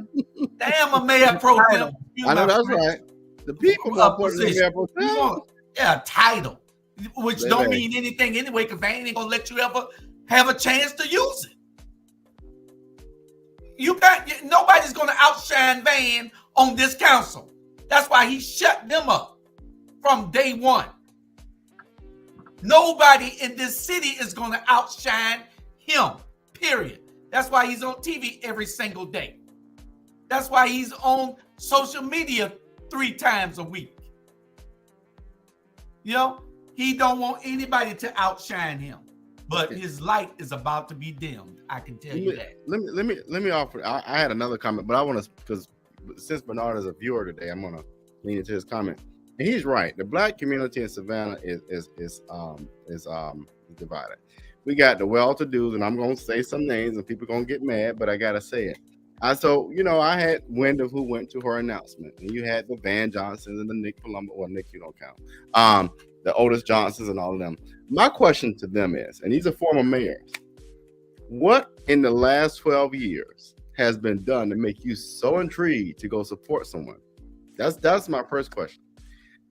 S2: damn, a mayor pro tem.
S1: I know that's right. The people going to put in the mayor pro tem.
S2: Yeah, title, which don't mean anything anyway, because they ain't going to let you ever have a chance to use it. Nobody's going to outshine Van on this council. That's why he shut them up from day one. Nobody in this city is going to outshine him, period. That's why he's on TV every single day. That's why he's on social media 3 times a week. You know, he don't want anybody to outshine him, but his light is about to be dimmed. I can tell you that.
S1: Let me offer. I had another comment, but I want to, because since Bernard is a viewer today, I'm going to lean into his comment. And he's right. The Black community in Savannah is divided. We got the well-to-dos, and I'm going to say some names, and people are going to get mad, but I got to say it. I had wind of who went to her announcement, and you had the Van Johnsons and the Nick Palumbo. Well, Nick, you don't count. The Otis Johnsons and all of them. My question to them is, and these are former mayors, what in the last 12 years has been done to make you so intrigued to go support someone? That's my first question.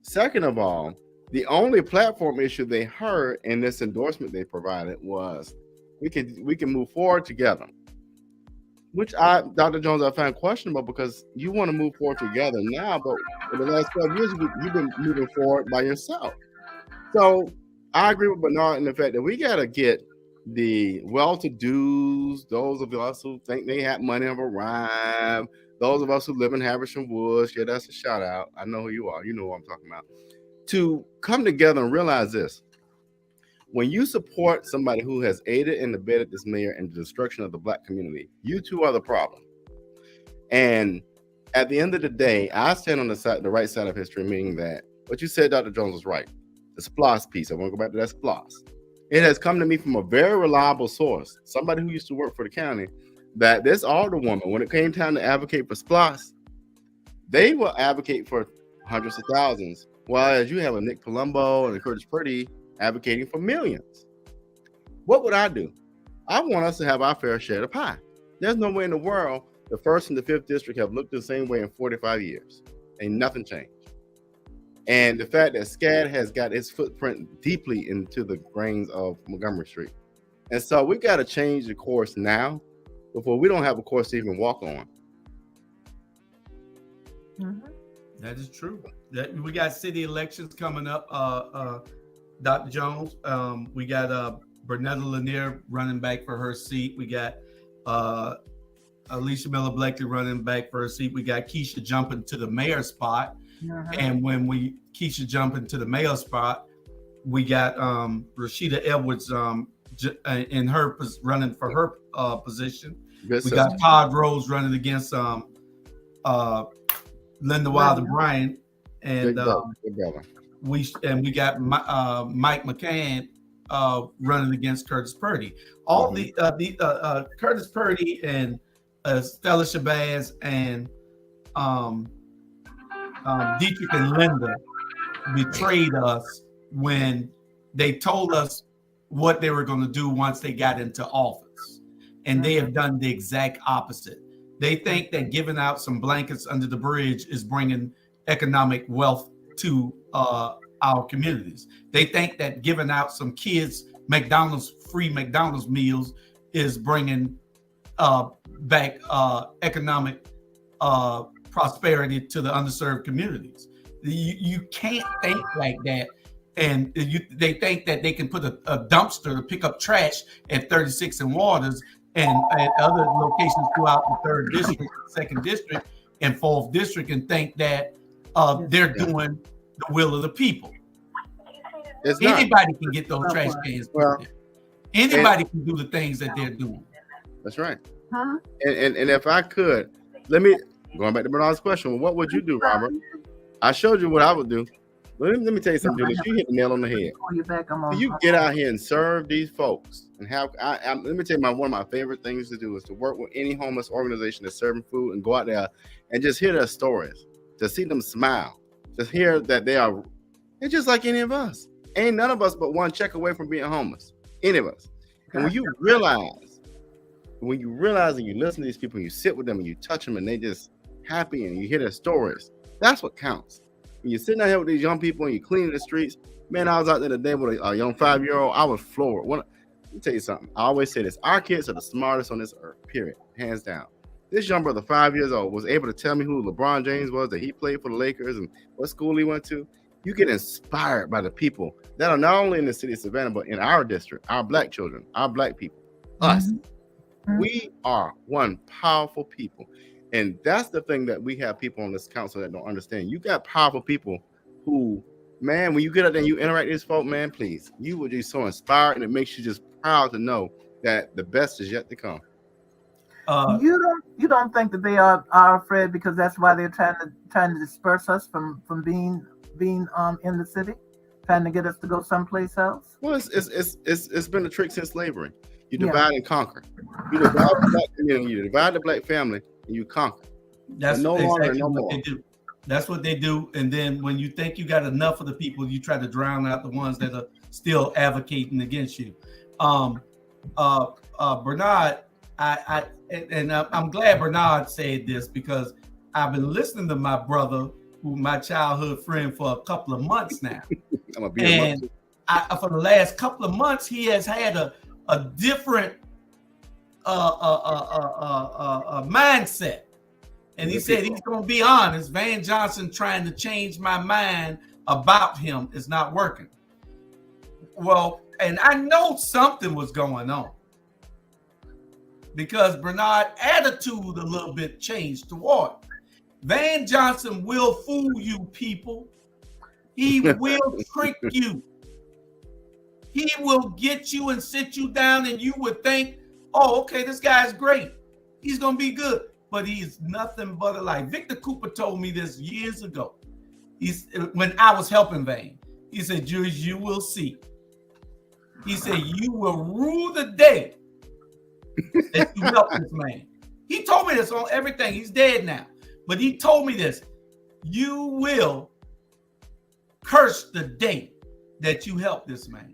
S1: Second of all, the only platform issue they heard in this endorsement they provided was we can move forward together, which Dr. Jones, I find questionable, because you want to move forward together now, but in the last 12 years, you've been moving forward by yourself. So I agree with Bernard in the fact that we got to get the well-to-dos, those of us who think they have money of a rhyme, those of us who live in Haversham Woods, yeah, that's a shout out. I know who you are. You know what I'm talking about. To come together and realize this. When you support somebody who has aided and abetted this mayor in the destruction of the Black community, you two are the problem. And at the end of the day, I stand on the right side of history, meaning that what you said, Dr. Jones, was right. The SPLOS piece, I want to go back to that SPLOS. It has come to me from a very reliable source, somebody who used to work for the county, that this alderwoman, when it came time to advocate for SPLOS, they will advocate for hundreds of thousands, while you have a Nick Palumbo and a Curtis Purdy advocating for millions. What would I do? I want us to have our fair share of the pie. There's no way in the world the 1st and the 5th district have looked the same way in 45 years. Ain't nothing changed. And the fact that SCAD has got its footprint deeply into the grains of Montgomery Street. And so we got to change the course now before we don't have a course to even walk on.
S2: That is true. We got city elections coming up, Dr. Jones. We got Bernetta Lanier running back for her seat. We got Alicia Miller Blakely running back for her seat. We got Keisha jumping to the mayor spot. And when Keisha jump into the mayor spot, we got Rashida Edwards in her running for her position. We got Todd Rose running against Linda Wilder Bryant, and we got Mike McCann running against Curtis Purdy. All the Curtis Purdy and Stella Shabazz and Dietrich and Linda betrayed us when they told us what they were going to do once they got into office, and they have done the exact opposite. They think that giving out some blankets under the bridge is bringing economic wealth to our communities. They think that giving out some kids free McDonald's meals is bringing back economic prosperity to the underserved communities. You can't think like that. And they think that they can put a dumpster to pick up trash at 36 and Waters and at other locations throughout the 3rd district, 2nd district, and 4th district, and think that they're doing the will of the people. Anybody can get those trash cans. Anybody can do the things that they're doing.
S1: That's right. And if I could, going back to Bernard's question, what would you do, Robert? I showed you what I would do. Let me tell you something, Julius. You hit the nail on the head. You get out here and serve these folks, and let me tell you, one of my favorite things to do is to work with any homeless organization that's serving food and go out there and just hear their stories, to see them smile, to hear that they are They're just like any of us. Ain't none of us but one check away from being homeless. Any of us. And when you realize and you listen to these people, and you sit with them and you touch them and they just happy and you hear their stories, that's what counts. When you're sitting out here with these young people and you're cleaning the streets, man, I was out there today with a young 5-year-old. I was floored. Let me tell you something. I always say this. Our kids are the smartest on this earth, period. Hands down. This young brother, 5 years old, was able to tell me who LeBron James was, that he played for the Lakers and what school he went to. You get inspired by the people that are not only in the city of Savannah, but in our district, our black children, our black people, us. We are one powerful people. And that's the thing that we have people on this council that don't understand. You got powerful people who, man, when you get up there and you interact with these folk, man, please, you would be so inspired, and it makes you just proud to know that the best is yet to come.
S3: You don't think that they are afraid because that's why they're trying to disperse us from being in the city, trying to get us to go someplace else?
S1: Well, it's been a trick since slavery. You divide and conquer. You divide the black community, you divide the black family, and you conquer.
S2: That's exactly what they do. That's what they do. And then when you think you got enough of the people, you try to drown out the ones that are still advocating against you. Bernard, I'm glad Bernard said this, because I've been listening to my brother, who my childhood friend, for a couple of months now. And for the last couple of months, he has had a different mindset. And he said he's going to be honest. Van Johnson trying to change my mind about him is not working. Well, and I know something was going on, because Bernard's attitude a little bit changed toward Van Johnson. Will fool you people. He will trick you. He will get you and sit you down, and you would think, oh, okay, this guy's great. He's going to be good. But he's nothing but a lie. Victor Cooper told me this years ago. When I was helping Van, he said, Julius, you will see. He said, you will rue the day that you help this man. He told me this on everything. He's dead now. But he told me this. You will curse the day that you help this man.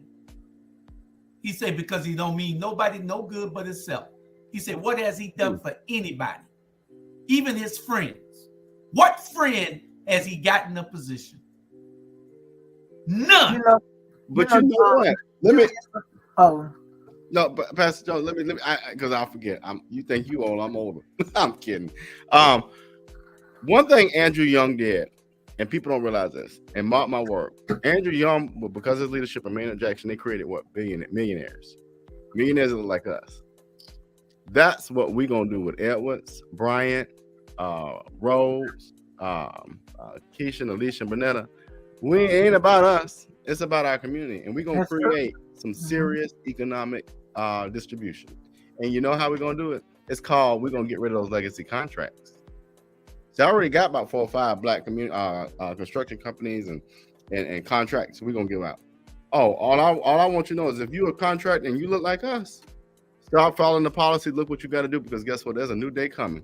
S2: He said, because he don't mean nobody no good but himself. He said, what has he done for anybody? Even his friends. What friend has he gotten in a position? None.
S1: But you know what? Let me.
S3: Oh.
S1: No, but Pastor Jones, let me, because I'll forget. You think you old? I'm older. I'm kidding. One thing Andrew Young did, and people don't realize this, and mark my word, Andrew Young, because of his leadership of Maynard Jackson, they created what? Millionaires. Millionaires that look like us. That's what we're gonna do with Edwards, Bryant, Rose, Keisha, Alicia, and Bernetta. We ain't about us. It's about our community, and we're gonna create some serious economic distribution. And you know how we're gonna do it? It's called, we're gonna get rid of those legacy contracts. So I already got about 4 or 5 black community construction companies and contracts we're gonna give out. Oh, all I want you to know is if you're a contractor and you look like us, start following the policy. Look what you got to do, because guess what? There's a new day coming.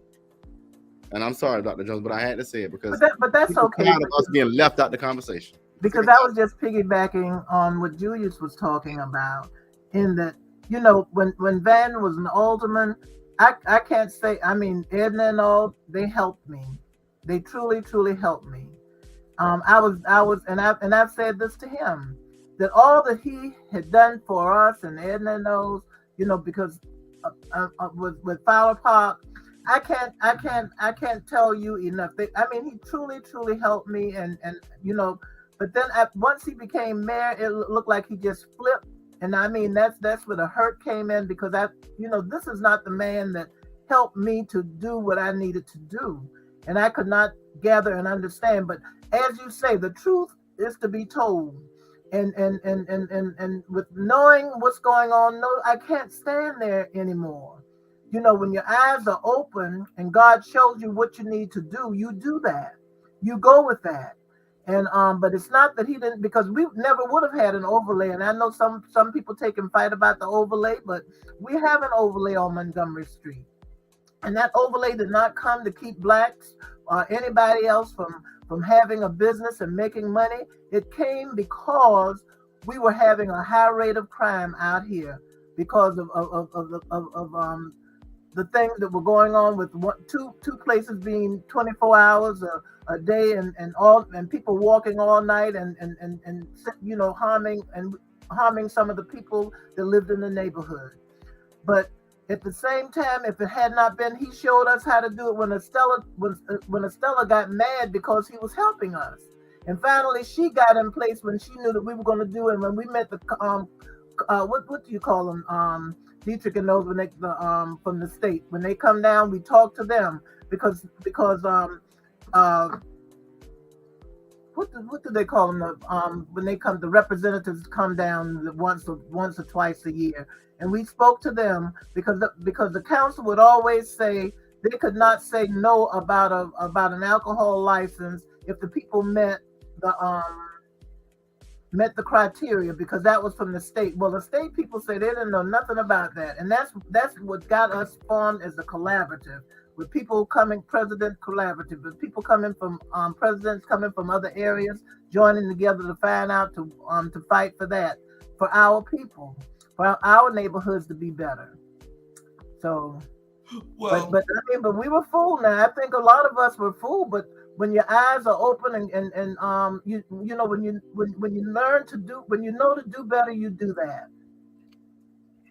S1: And I'm sorry, Dr. Jones, but I had to say it because
S3: but that's okay.
S1: Tired of us being left out the conversation.
S3: Because I was just piggybacking on what Julius was talking about, in that, you know, when Van was an alderman, I can't say, I mean, Edna and all, they helped me. They truly, truly helped me. I've said this to him, that all that he had done for us, and Edna knows, you know, because with Fowler Park, I can't tell you enough. He truly, truly helped me, and you know. But then once he became mayor, it looked like he just flipped. And I mean, that's where the hurt came in, because this is not the man that helped me to do what I needed to do, and I could not gather and understand. But as you say, the truth is to be told. And with knowing what's going on, no, I can't stand there anymore. You know, when your eyes are open and God shows you what you need to do, you do that. You go with that. And but it's not that he didn't, because we never would have had an overlay. And I know some people take and fight about the overlay, but we have an overlay on Montgomery Street. And that overlay did not come to keep blacks or anybody else from from having a business and making money. It came because we were having a high rate of crime out here because of the things that were going on with two places being 24 hours a day, and people walking all night and harming some of the people that lived in the neighborhood. But at the same time, if it had not been, he showed us how to do it when Estella got mad because he was helping us. And finally, she got in place when she knew that we were going to do it. And when we met the what do you call them? Dietrich and those when they from the state, when they come down, we talk to them because what do they call them? When they come, the representatives come down once or twice a year, and we spoke to them because the council would always say they could not say no about an alcohol license if the people met the criteria, because that was from the state. Well, the state people say they didn't know nothing about that, and that's what got us formed as a collaborative, with people coming, president collaborative, with people coming from presidents coming from other areas, joining together to find out to fight for that, for our people, for our neighborhoods to be better. So, well, but we were fooled. Now I think a lot of us were fooled, but when your eyes are open and you know when you learn to do, when you know to do better, you do that.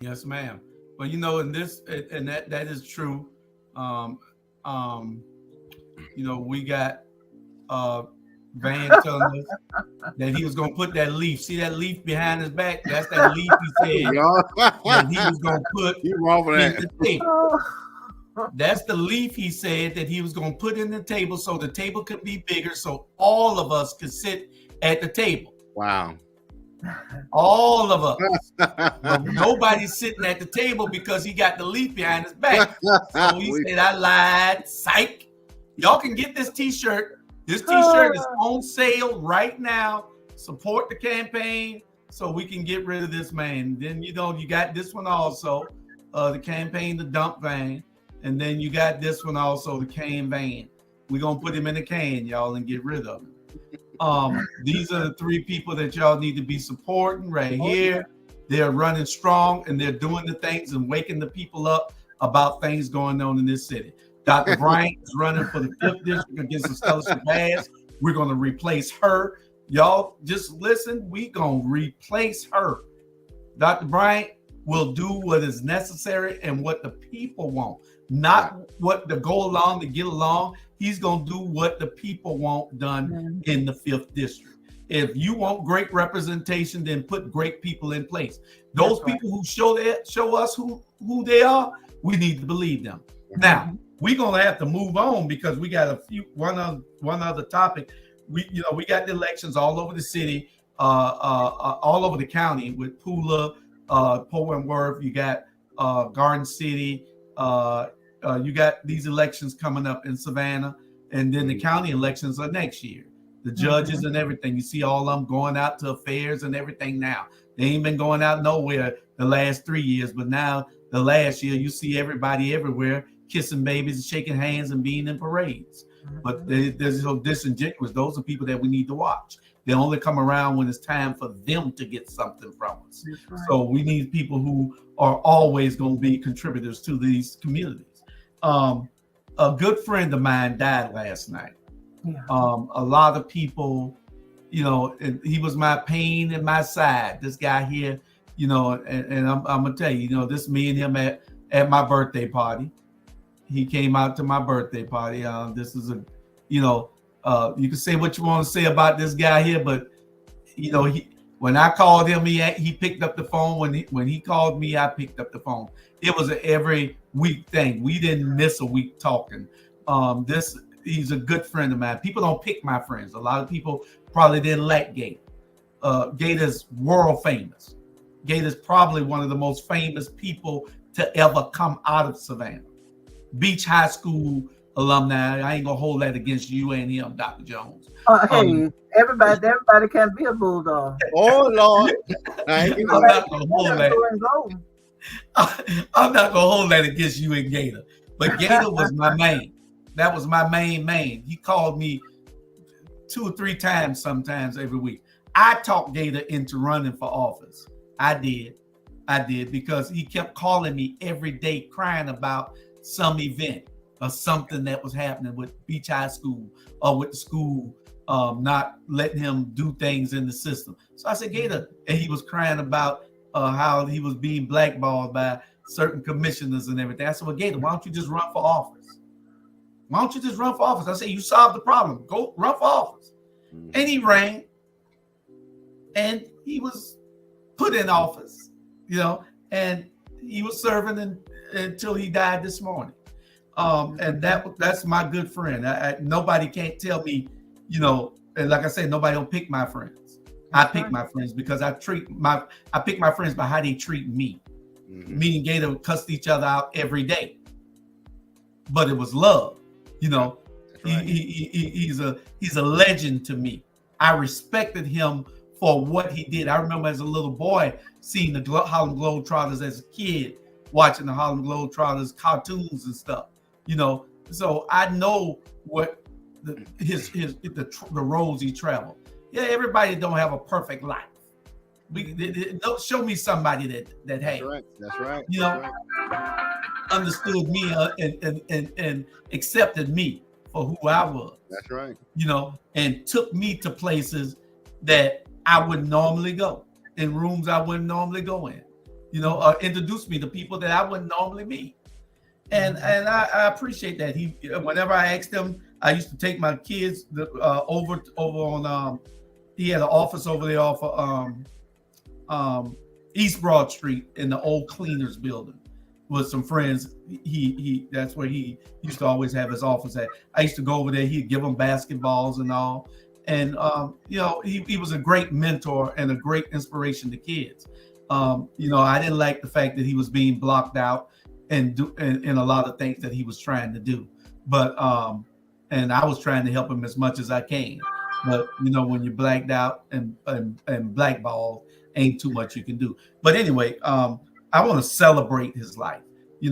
S2: Yes, ma'am. Well, you know, in this, and that is true. You know, we got Van telling us that he was gonna put that leaf. See that leaf behind his back? That's that leaf he said that he was gonna put in the table. That's the leaf he said that he was going to put in the table so the table could be bigger so all of us could sit at the table.
S1: Wow.
S2: All of us. But nobody's sitting at the table because he got the leaf behind his back. So he said, I lied. Psych. Y'all can get this t-shirt. This t-shirt is on sale right now. Support the campaign so we can get rid of this man. Then, you know, you got this one also, the campaign, the dump van. And then you got this one also, the cane van. We're going to put him in the can, y'all, and get rid of him. These are the three people that y'all need to be supporting right here. They're running strong, and they're doing the things and waking the people up about things going on in this city. Dr. Bryant is running for the 5th district against Estella Shabazz. We're going to replace her. Y'all just listen. We're going to replace her. Dr. Bryant will do what is necessary and what the people want. Not what to go along to get along. He's going to do what the people want done in the 5th district. If you want great representation, then put great people in place. Those people who show us who they are, we need to believe them. Now, we're going to have to move on because we got one other topic. We got the elections all over the city, all over the county with Pula, Poe and Worth. You got Garden City. You got these elections coming up in Savannah, and then the county elections are next year. The judges and everything. You see all of them going out to affairs and everything now. They ain't been going out nowhere the last 3 years, but now the last year you see everybody everywhere kissing babies and shaking hands and being in parades. But they're so disingenuous. Those are people that we need to watch. They only come around when it's time for them to get something from us. Right. So we need people who are always going to be contributors to these communities. A good friend of mine died last night. Yeah. A lot of people, you know, he was my pain in my side. This guy here, you know, and I'm gonna tell you, you know, this me and him at my birthday party. He came out to my birthday party. This is you can say what you want to say about this guy here, but you know, when I called him, he picked up the phone. When he called me, I picked up the phone. It was an every week thing. We didn't miss a week talking. He's a good friend of mine. People don't pick my friends. A lot of people probably didn't like Gator. Gator's world famous. Gator's probably one of the most famous people to ever come out of Savannah. Beach High School alumni. I ain't gonna hold that against you and him, Dr. Jones.
S3: Hey, everybody can't be a bulldog.
S1: Oh Lord,
S2: I'm not gonna hold that. I'm not gonna hold that against you and Gator. But Gator was my man. That was my main. He called me 2 or 3 times sometimes every week. I talked Gator into running for office. I did because he kept calling me every day crying about some event or something that was happening with Beach High School or with the school not letting him do things in the system. So I said, Gator, and he was crying about how he was being blackballed by certain commissioners and everything. I said, well, Gator, why don't you just run for office? Why don't you just run for office? I said, you solved the problem. Go run for office. And he ran, and he was put in office, and he was serving until he died this morning. And that's my good friend. Nobody can't tell me, and like I said, nobody don't pick my friends. I pick my friends because I pick my friends by how they treat me. Mm-hmm. Me and Gator cussed each other out every day, but it was love. Right. He's a legend to me. I respected him for what he did. I remember as a little boy seeing the Harlem Globetrotters as a kid, watching the Harlem Globetrotters cartoons and stuff. So I know what the roads he traveled. Yeah, everybody don't have a perfect life. Show me somebody that had.
S1: That's right.
S2: Understood me and accepted me for who I was.
S1: That's right.
S2: And took me to places that I wouldn't normally go, in rooms I wouldn't normally go in. Introduced me to people that I wouldn't normally meet. And I appreciate that. Whenever I asked him, I used to take my kids over on he had an office over there off of East Broad Street in the old cleaners building with some friends. He that's where he used to always have his office at. I used to go over there. He'd give them basketballs and all. And he was a great mentor and a great inspiration to kids. I didn't like the fact that he was being blocked out and a lot of things that he was trying to do. But and I was trying to help him as much as I can. But when you're blacked out and blackballed, ain't too much you can do. But anyway, I want to celebrate his life. He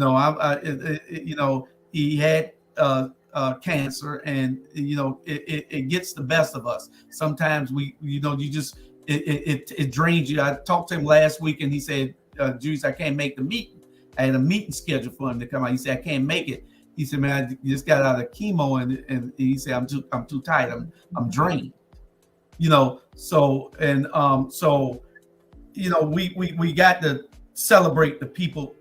S2: had cancer, and it gets the best of us. Sometimes it drains you. I talked to him last week, and he said, "Juice, I can't make the meeting. I had a meeting scheduled for him to come out." He said, "I can't make it." He said, "Man, I just got out of chemo, and he said, I'm too tired. I'm drained." We got to celebrate the people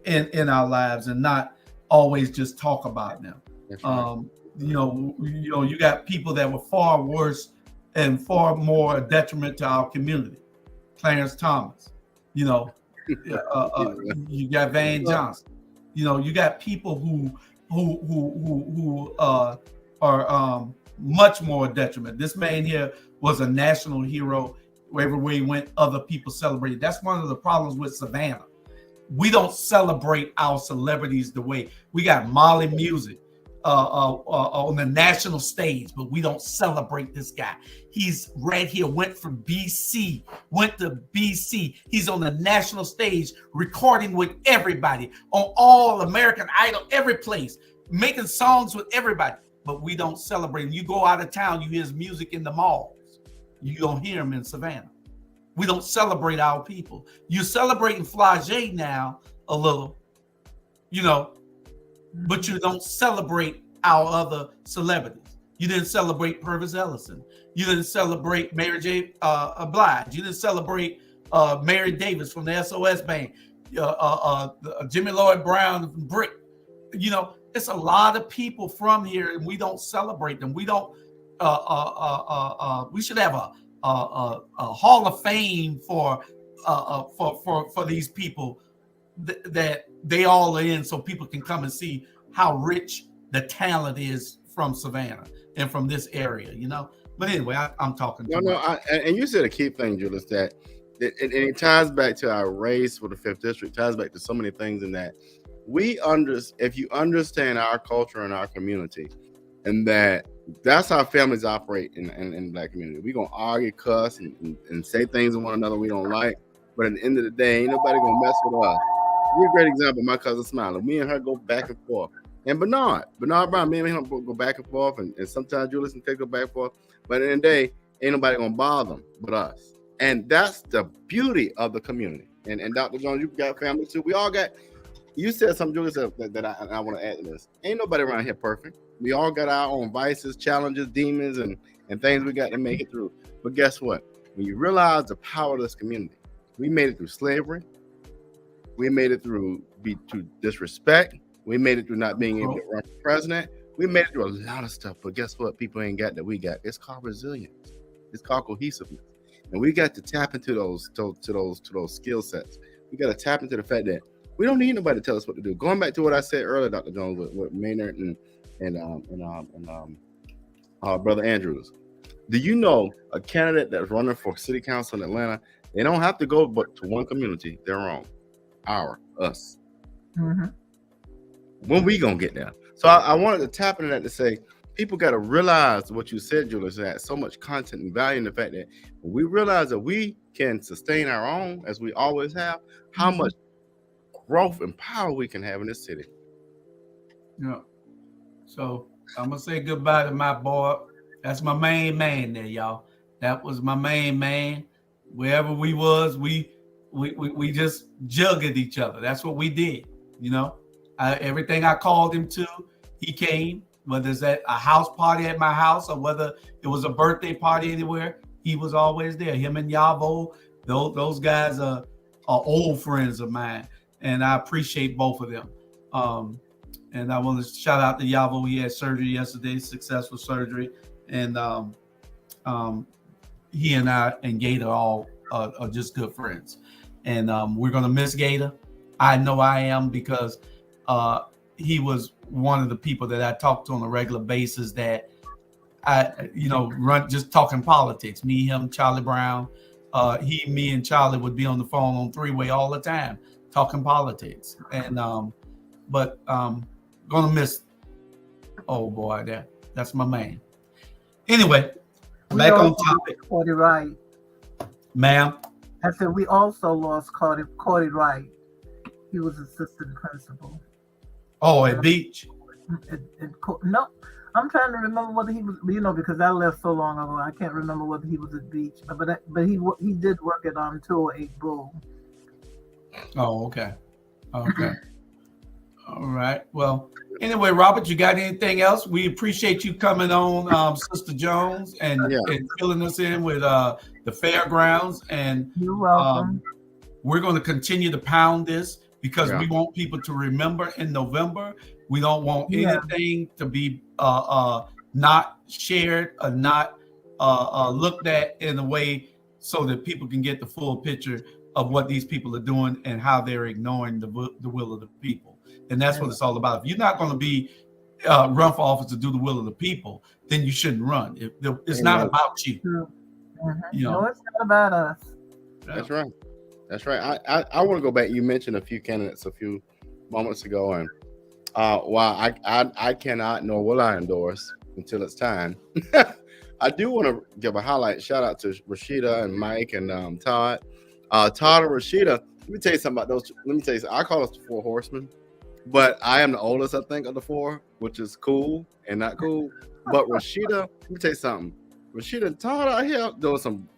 S2: in our lives and not always just talk about them. Right. You got people that were far worse and far more detriment to our community. Clarence Thomas, you got Van Johnson. You got people who are much more detriment. This man here was a national hero. Wherever he went, other people celebrated. That's one of the problems with Savannah. We don't celebrate our celebrities the way we got Molly Music on the national stage, but we don't celebrate this guy. He's right here, went to BC. He's on the national stage recording with everybody on All American Idol, every place, making songs with everybody, but we don't celebrate him. You go out of town, you hear his music in the malls. You don't hear him in Savannah. We don't celebrate our people. You're celebrating Flagey now a little, but you don't celebrate our other celebrities. You didn't celebrate Purvis Ellison. You didn't celebrate Mary J. Blige. You didn't celebrate Mary Davis from the SOS Band. Jimmy Lloyd Brown from Brick. It's a lot of people from here, and we don't celebrate them. We don't. We should have a Hall of Fame for these people that they all are in, so people can come and see how rich the talent is from Savannah and from this area. But anyway, I'm talking.
S1: And you said a key thing, Julius, that it ties back to our race with the 5th District. Ties back to so many things in that if you understand our culture and our community, and that's how families operate in Black community. We're going to argue, cuss, and say things to one another we don't like. But at the end of the day, ain't nobody going to mess with us. You're a great example. My cousin Smiley. Me and her go back and forth. And Bernard Brown, me and him go back and forth, and sometimes Julius and Ted go back and forth. But in the day, ain't nobody gonna bother them but us. And that's the beauty of the community. And Dr. Jones, you got family too. We all got. You said something, Julius, that I want to add to this. Ain't nobody around here perfect. We all got our own vices, challenges, demons, and things we got to make it through. But guess what? When you realize the power of this community, we made it through slavery. We made it through disrespect. We made it through not being able to run for president. We made it through a lot of stuff. But guess what? People ain't got that we got. It's called resilience. It's called cohesiveness. And we got to tap into those skill sets. We got to tap into the fact that we don't need nobody to tell us what to do. Going back to what I said earlier, Dr. Jones, with Maynard and Brother Andrews. Do you know a candidate that's running for city council in Atlanta? They don't have to go but to one community. They're wrong. Us. Mm-hmm. When we gonna get there? So I wanted to tap into that to say people got to realize what you said, Julius. That so much content and value in the fact that when we realize that we can sustain our own, as we always have, how much growth and power we can have in this city.
S2: Yeah. So I'm gonna say goodbye to my boy. That's my main man there, y'all. That was my main man. Wherever we was, we just jugged each other. That's what we did. You know, everything I called him to, he came. Whether it's at a house party at my house or whether it was a birthday party anywhere, he was always there. Him and Yavo, those guys are old friends of mine. And I appreciate both of them. And I want to shout out to Yavo. He had surgery yesterday, successful surgery. And he and I and Gator all are just good friends. And we're going to miss Gator. I know I am because he was one of the people that I talked to on a regular basis that run just talking politics. Me, him, Charlie Brown. Me and Charlie would be on the phone on three-way all the time, talking politics. And gonna miss old boy that's my man. Anyway, back on topic.
S3: Cordy Wright.
S2: Ma'am.
S3: I said we also lost Cordy Wright. He was assistant principal.
S2: Oh, at Beach?
S3: No, I'm trying to remember whether he was, because I left so long ago, I can't remember whether he was at Beach, but he did work at 208 Bull.
S2: Oh, okay. All right. Well, anyway, Robert, you got anything else? We appreciate you coming on, Sister Jones, and filling us in with the Fairgrounds. And
S3: you're welcome.
S2: We're going to continue to pound this because we want people to remember in November. We don't want anything to be not shared or not looked at in a way so that people can get the full picture of what these people are doing and how they're ignoring the will of the people. And that's what it's all about. If you're not going to be run for office to do the will of the people, then you shouldn't run. It's not about you.
S3: Mm-hmm. No, it's not about us.
S1: That's right. That's right. I want to go back. You mentioned a few candidates a few moments ago, and while I cannot nor will I endorse until it's time, I do want to give a shout out to Rashida and Mike and Todd. Todd and Rashida, let me tell you something about those. Let me tell you something. I call us the Four Horsemen, but I am the oldest, I think, of the four, which is cool and not cool. But Rashida, let me tell you something. Rashida and Todd out here doing some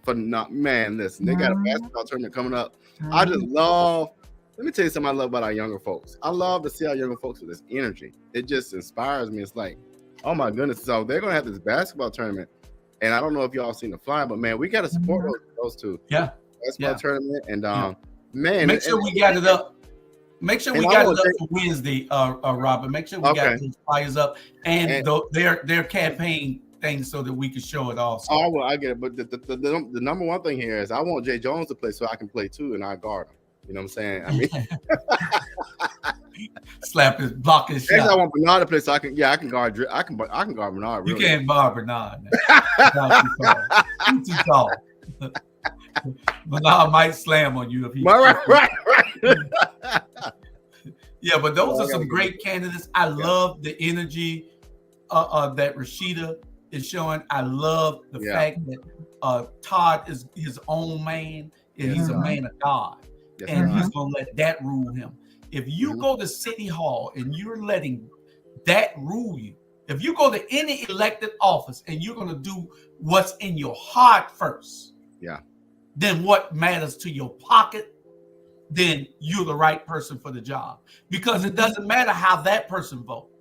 S1: man. Listen, they got a basketball tournament coming up. I just love. Let me tell you something I love about our younger folks. I love to see our younger folks with this energy. It just inspires me. It's like, oh my goodness. So they're gonna have this basketball tournament, and I don't know if y'all seen the flyer, but man, we got to support those two.
S2: Yeah.
S1: Basketball tournament, and man,
S2: make sure we got it up. Make sure we got it up for Wednesday, Robert. Make sure we got these flyers up and their campaign things so that we can show it also.
S1: Oh, well, I get it. But the number one thing here is I want Jay Jones to play so I can play too, and I guard him. You know what I'm saying? I mean,
S2: block his shot.
S1: I want Bernard to play so I can guard. I can guard Bernard.
S2: Really. You can't guard Bernard. He's too tall. Bernard might slam on you if he.
S1: Right.
S2: Yeah, but those are some great candidates. I love the energy that Rashida is showing. I love the fact that Todd is his own man, and he's a man of God, and he's gonna let that rule him. If you go to City Hall and you're letting that rule you. If you go to any elected office and you're going to do what's in your heart first, then what matters to your pocket, then you're the right person for the job. Because it doesn't matter how that person votes.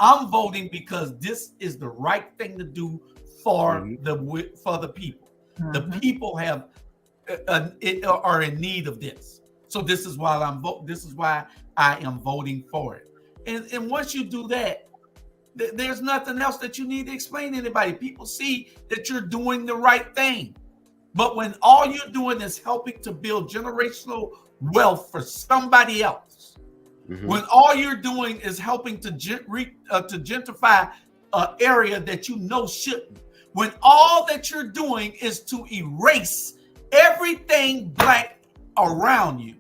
S2: I'm voting because this is the right thing to do for the people. The people have are in need of this. So this is why This is why I am voting for it. And once you do that, there's nothing else that you need to explain to anybody. People see that you're doing the right thing. But when all you're doing is helping to build generational wealth for somebody else, when all you're doing is helping to gentrify an area that you know shouldn't, when all that you're doing is to erase everything black around you,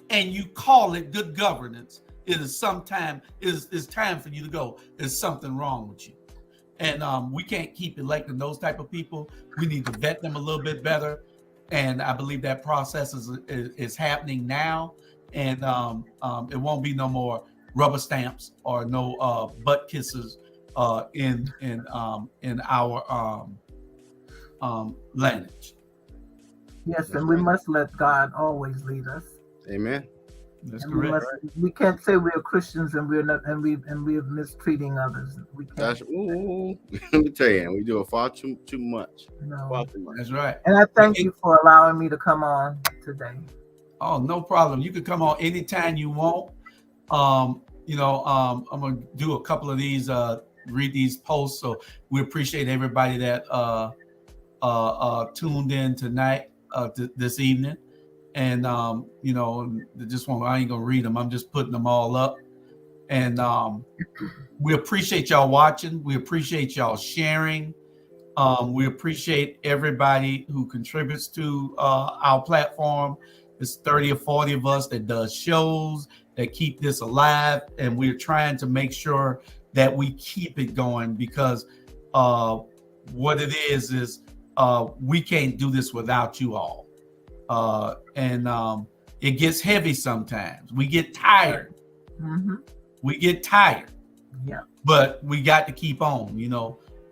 S2: and you call it good governance, it is time for you to go. There's something wrong with you. And we can't keep electing those type of people. We need to vet them a little bit better. And I believe that process is happening now. And it won't be no more rubber stamps or no butt kisses in our lineage.
S3: Yes, and we must let God always lead us.
S1: Amen.
S2: That's correct.
S3: We can't say we're Christians and we're not, and we're mistreating others. We can't.
S1: Let me tell you, we do it far too much.
S3: No.
S1: Far too much.
S2: That's right.
S3: And I thank you for allowing me to come on today.
S2: Oh, no problem. You can come on anytime you want. I'm gonna do a couple of these, read these posts. So we appreciate everybody that tuned in tonight, this evening. And I ain't gonna read them. I'm just putting them all up. And we appreciate y'all watching. We appreciate y'all sharing. We appreciate everybody who contributes to our platform. It's 30 or 40 of us that does shows that keep this alive, and we're trying to make sure that we keep it going, because what it is we can't do this without you all. And it gets heavy sometimes. We get tired. We get tired.
S3: Yeah.
S2: But we got to keep on,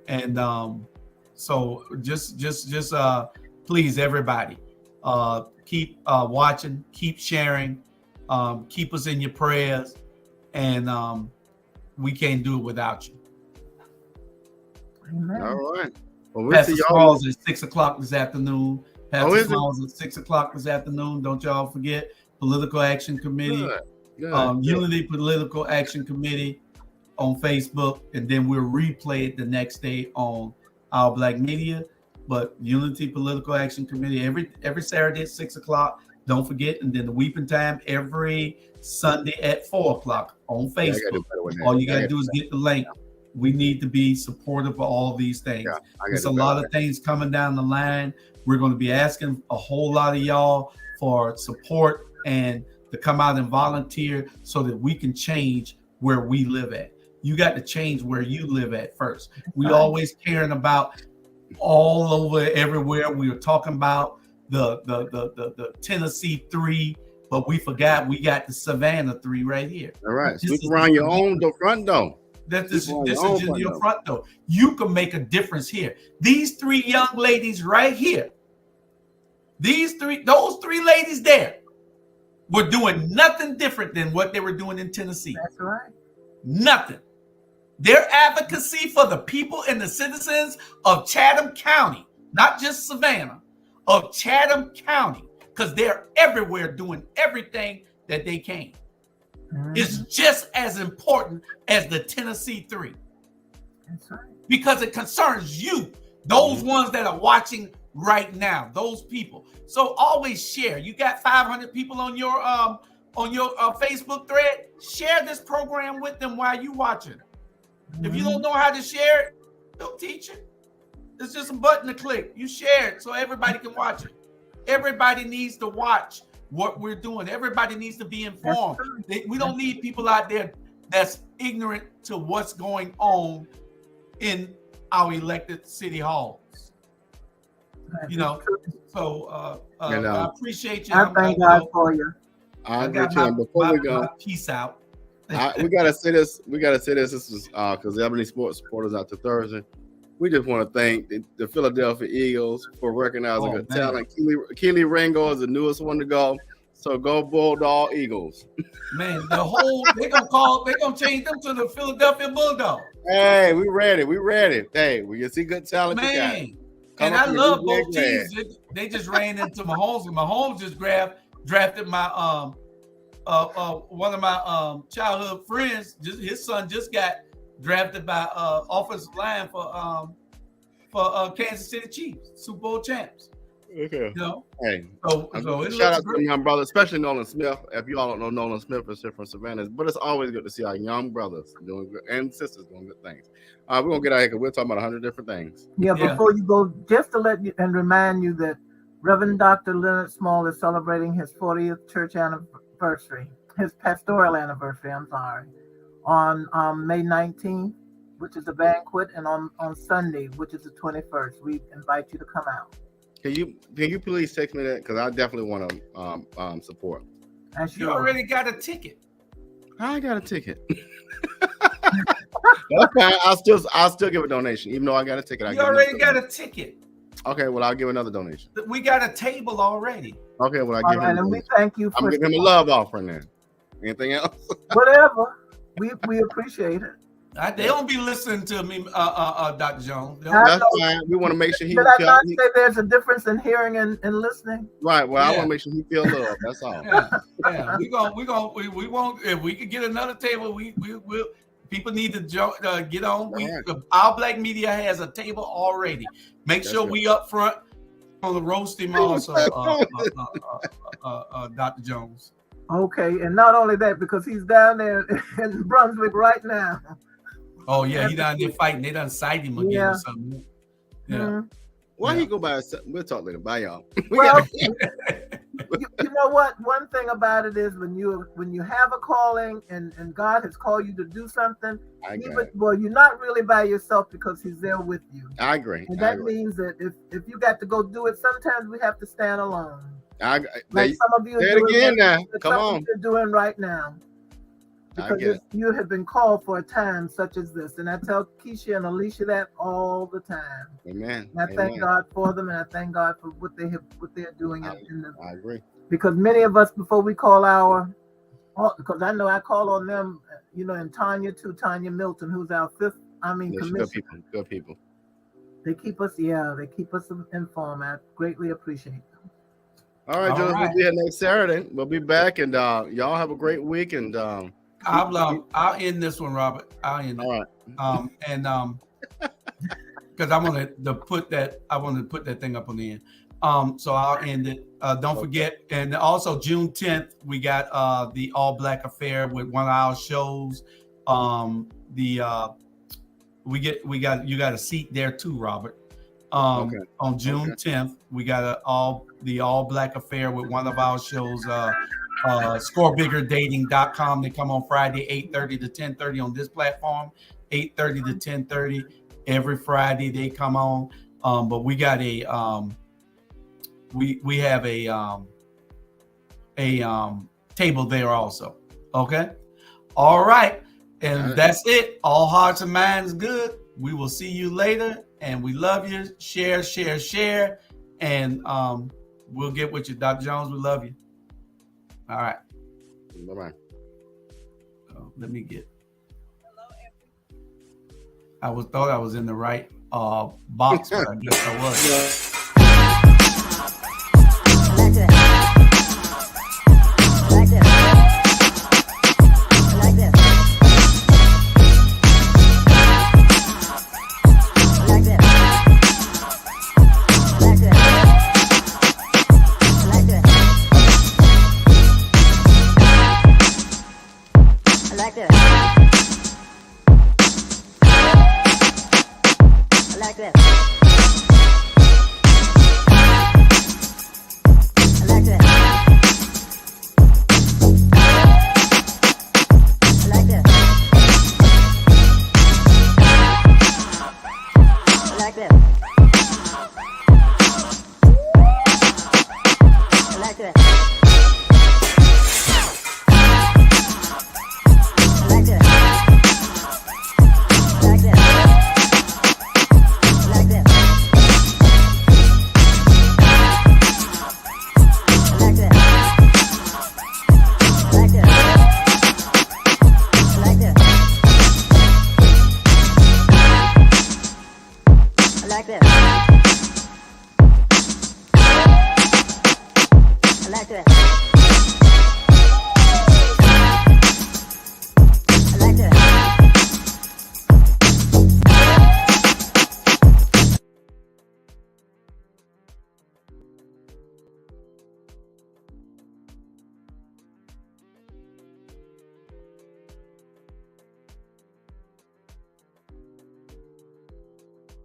S2: And so just please, everybody, keep watching, keep sharing, keep us in your prayers, and we can't do it without you.
S3: Amen.
S1: All right. Well,
S2: Pastor Smalls at 6:00 this afternoon. Pastor Smalls at 6:00 this afternoon. Don't y'all forget Political Action Committee, Unity Political Action Committee on Facebook, and then we'll replay it the next day on Our Black Media. But Unity Political Action Committee every Saturday at 6:00. Don't forget, and then the Weeping Time every Sunday at 4:00 on Facebook. All you gotta do is get the link. We need to be supportive of all these things. There's a lot of things coming down the line. We're going to be asking a whole lot of y'all for support and to come out and volunteer so that we can change where we live at. You got to change where you live at first. We always caring about all over everywhere. We were talking about the Tennessee 3, but we forgot we got the Savannah 3 right here.
S1: All right. Sweep around your own front door.
S2: This is in your front door. You can make a difference here. These 3 young ladies right here, those 3 ladies there were doing nothing different than what they were doing in Tennessee.
S3: That's right.
S2: Nothing. Their advocacy for the people and the citizens of Chatham County, not just Savannah, of Chatham County, because they're everywhere doing everything that they can. It's just as important as the Tennessee 3.
S3: That's right.
S2: Because it concerns you, those ones that are watching right now, those people. So always share. You got 500 people on your Facebook thread. Share this program with them while you watching. If you don't know how to share it, don't teach it. It's just a button to click. You share it so everybody can watch it. Everybody needs to watch what we're doing. Everybody needs to be informed. We don't need people out there that's ignorant to what's going on in our elected city halls. So I appreciate you.
S3: I thank God for you.
S1: I'll get you before we go.
S2: Peace out.
S1: We gotta say this. This is because Ebony Sports supporters out to Thursday. We just want to thank the Philadelphia Eagles for recognizing good talent. Keely Ringo is the newest one to go. So go Bulldog Eagles.
S2: Man, they're gonna change them to the Philadelphia Bulldogs.
S1: Hey, we ready. Hey, when you see good talent,
S2: man. And I love both teams. They just ran into Mahomes. Mahomes just drafted my one of my childhood friends. His son just got drafted by offensive line for Kansas City Chiefs, Super Bowl champs.
S1: Okay.
S2: You know?
S1: Hey,
S2: so
S1: shout out to my young brother, especially Nolan Smith. If you all don't know, Nolan Smith is here from Savannah, but it's always good to see our young brothers doing good and sisters doing good things. We're gonna get out here because we're talking about 100 different things.
S3: Yeah, before you go, just to let you and remind you that Reverend Dr. Leonard Small is celebrating his 40th church anniversary, his pastoral anniversary, on May 19th, which is a banquet, and on Sunday, which is the 21st. We invite you to come out.
S1: Can you please text me that? Because I definitely want to support.
S2: You already got a ticket.
S1: I got a ticket. That's fine. I'll still give a donation, even though I got a ticket.
S2: You already got a ticket.
S1: Okay, well, I'll give another donation.
S2: We got a table already.
S1: Okay, well, I give him.
S3: And we thank you for.
S1: I'm giving him a love offering then. Anything else?
S3: Whatever. We appreciate it.
S2: They don't be listening to me, Dr. Jones.
S1: That's fine. We want to make sure he.
S3: Did I not say there's a difference in hearing and listening?
S1: Right. Well, I want to make sure he feel love. That's all.
S2: Yeah. We won't. If we could get another table, we will. People need to get on. Our Black Media has a table already. Make sure we up front on the roast him also, Dr. Jones.
S3: Okay, and not only that, because he's down there in Brunswick right now.
S2: Oh yeah, he down there fighting. They done cite him again or something. Yeah.
S3: Mm-hmm.
S1: Why he go by? We'll talk later. Bye, y'all.
S3: Well, you know what? One thing about it is when you have a calling and God has called you to do something, you're not really by yourself because He's there with you.
S1: I agree.
S3: And that means that if you got to go do it, sometimes we have to stand alone.
S1: Like
S3: some of you are doing
S1: again now. Come on.
S3: You're doing right now. Because you have been called for a time such as this. And I tell Keisha and Alicia that all the time.
S1: Amen.
S3: And I thank God for them, and I thank God for what they're doing.
S1: I agree.
S3: Because many of us, before we call because I know I call on them, and Tanya Milton, who's our fifth, commission.
S1: Good people.
S3: They keep us informed. I greatly appreciate them.
S1: All right, Joe, we'll be here next Saturday. We'll be back, and y'all have a great week. And
S2: I'll end this one, Robert. I'll end it.
S1: All right.
S2: And because I want to put that thing up on the end. So I'll end it. Don't forget, and also June 10th, we got the All Black Affair with one of our shows. You got a seat there too, Robert. On June 10th, we got the All Black Affair with one of our shows. ScoreBiggerDating.com. They come on Friday, 8:30 to 10:30 on this platform. 8:30 to 10:30 every Friday they come on. But we got we have a table there also. Okay. All right. And that's it. All hearts and minds good. We will see you later. And we love you. Share. And we'll get with you, Dr. Jones. We love you. All right.
S1: Bye-bye.
S2: Let me get. Thought I was in the right box, but I guess I was.
S4: Like this.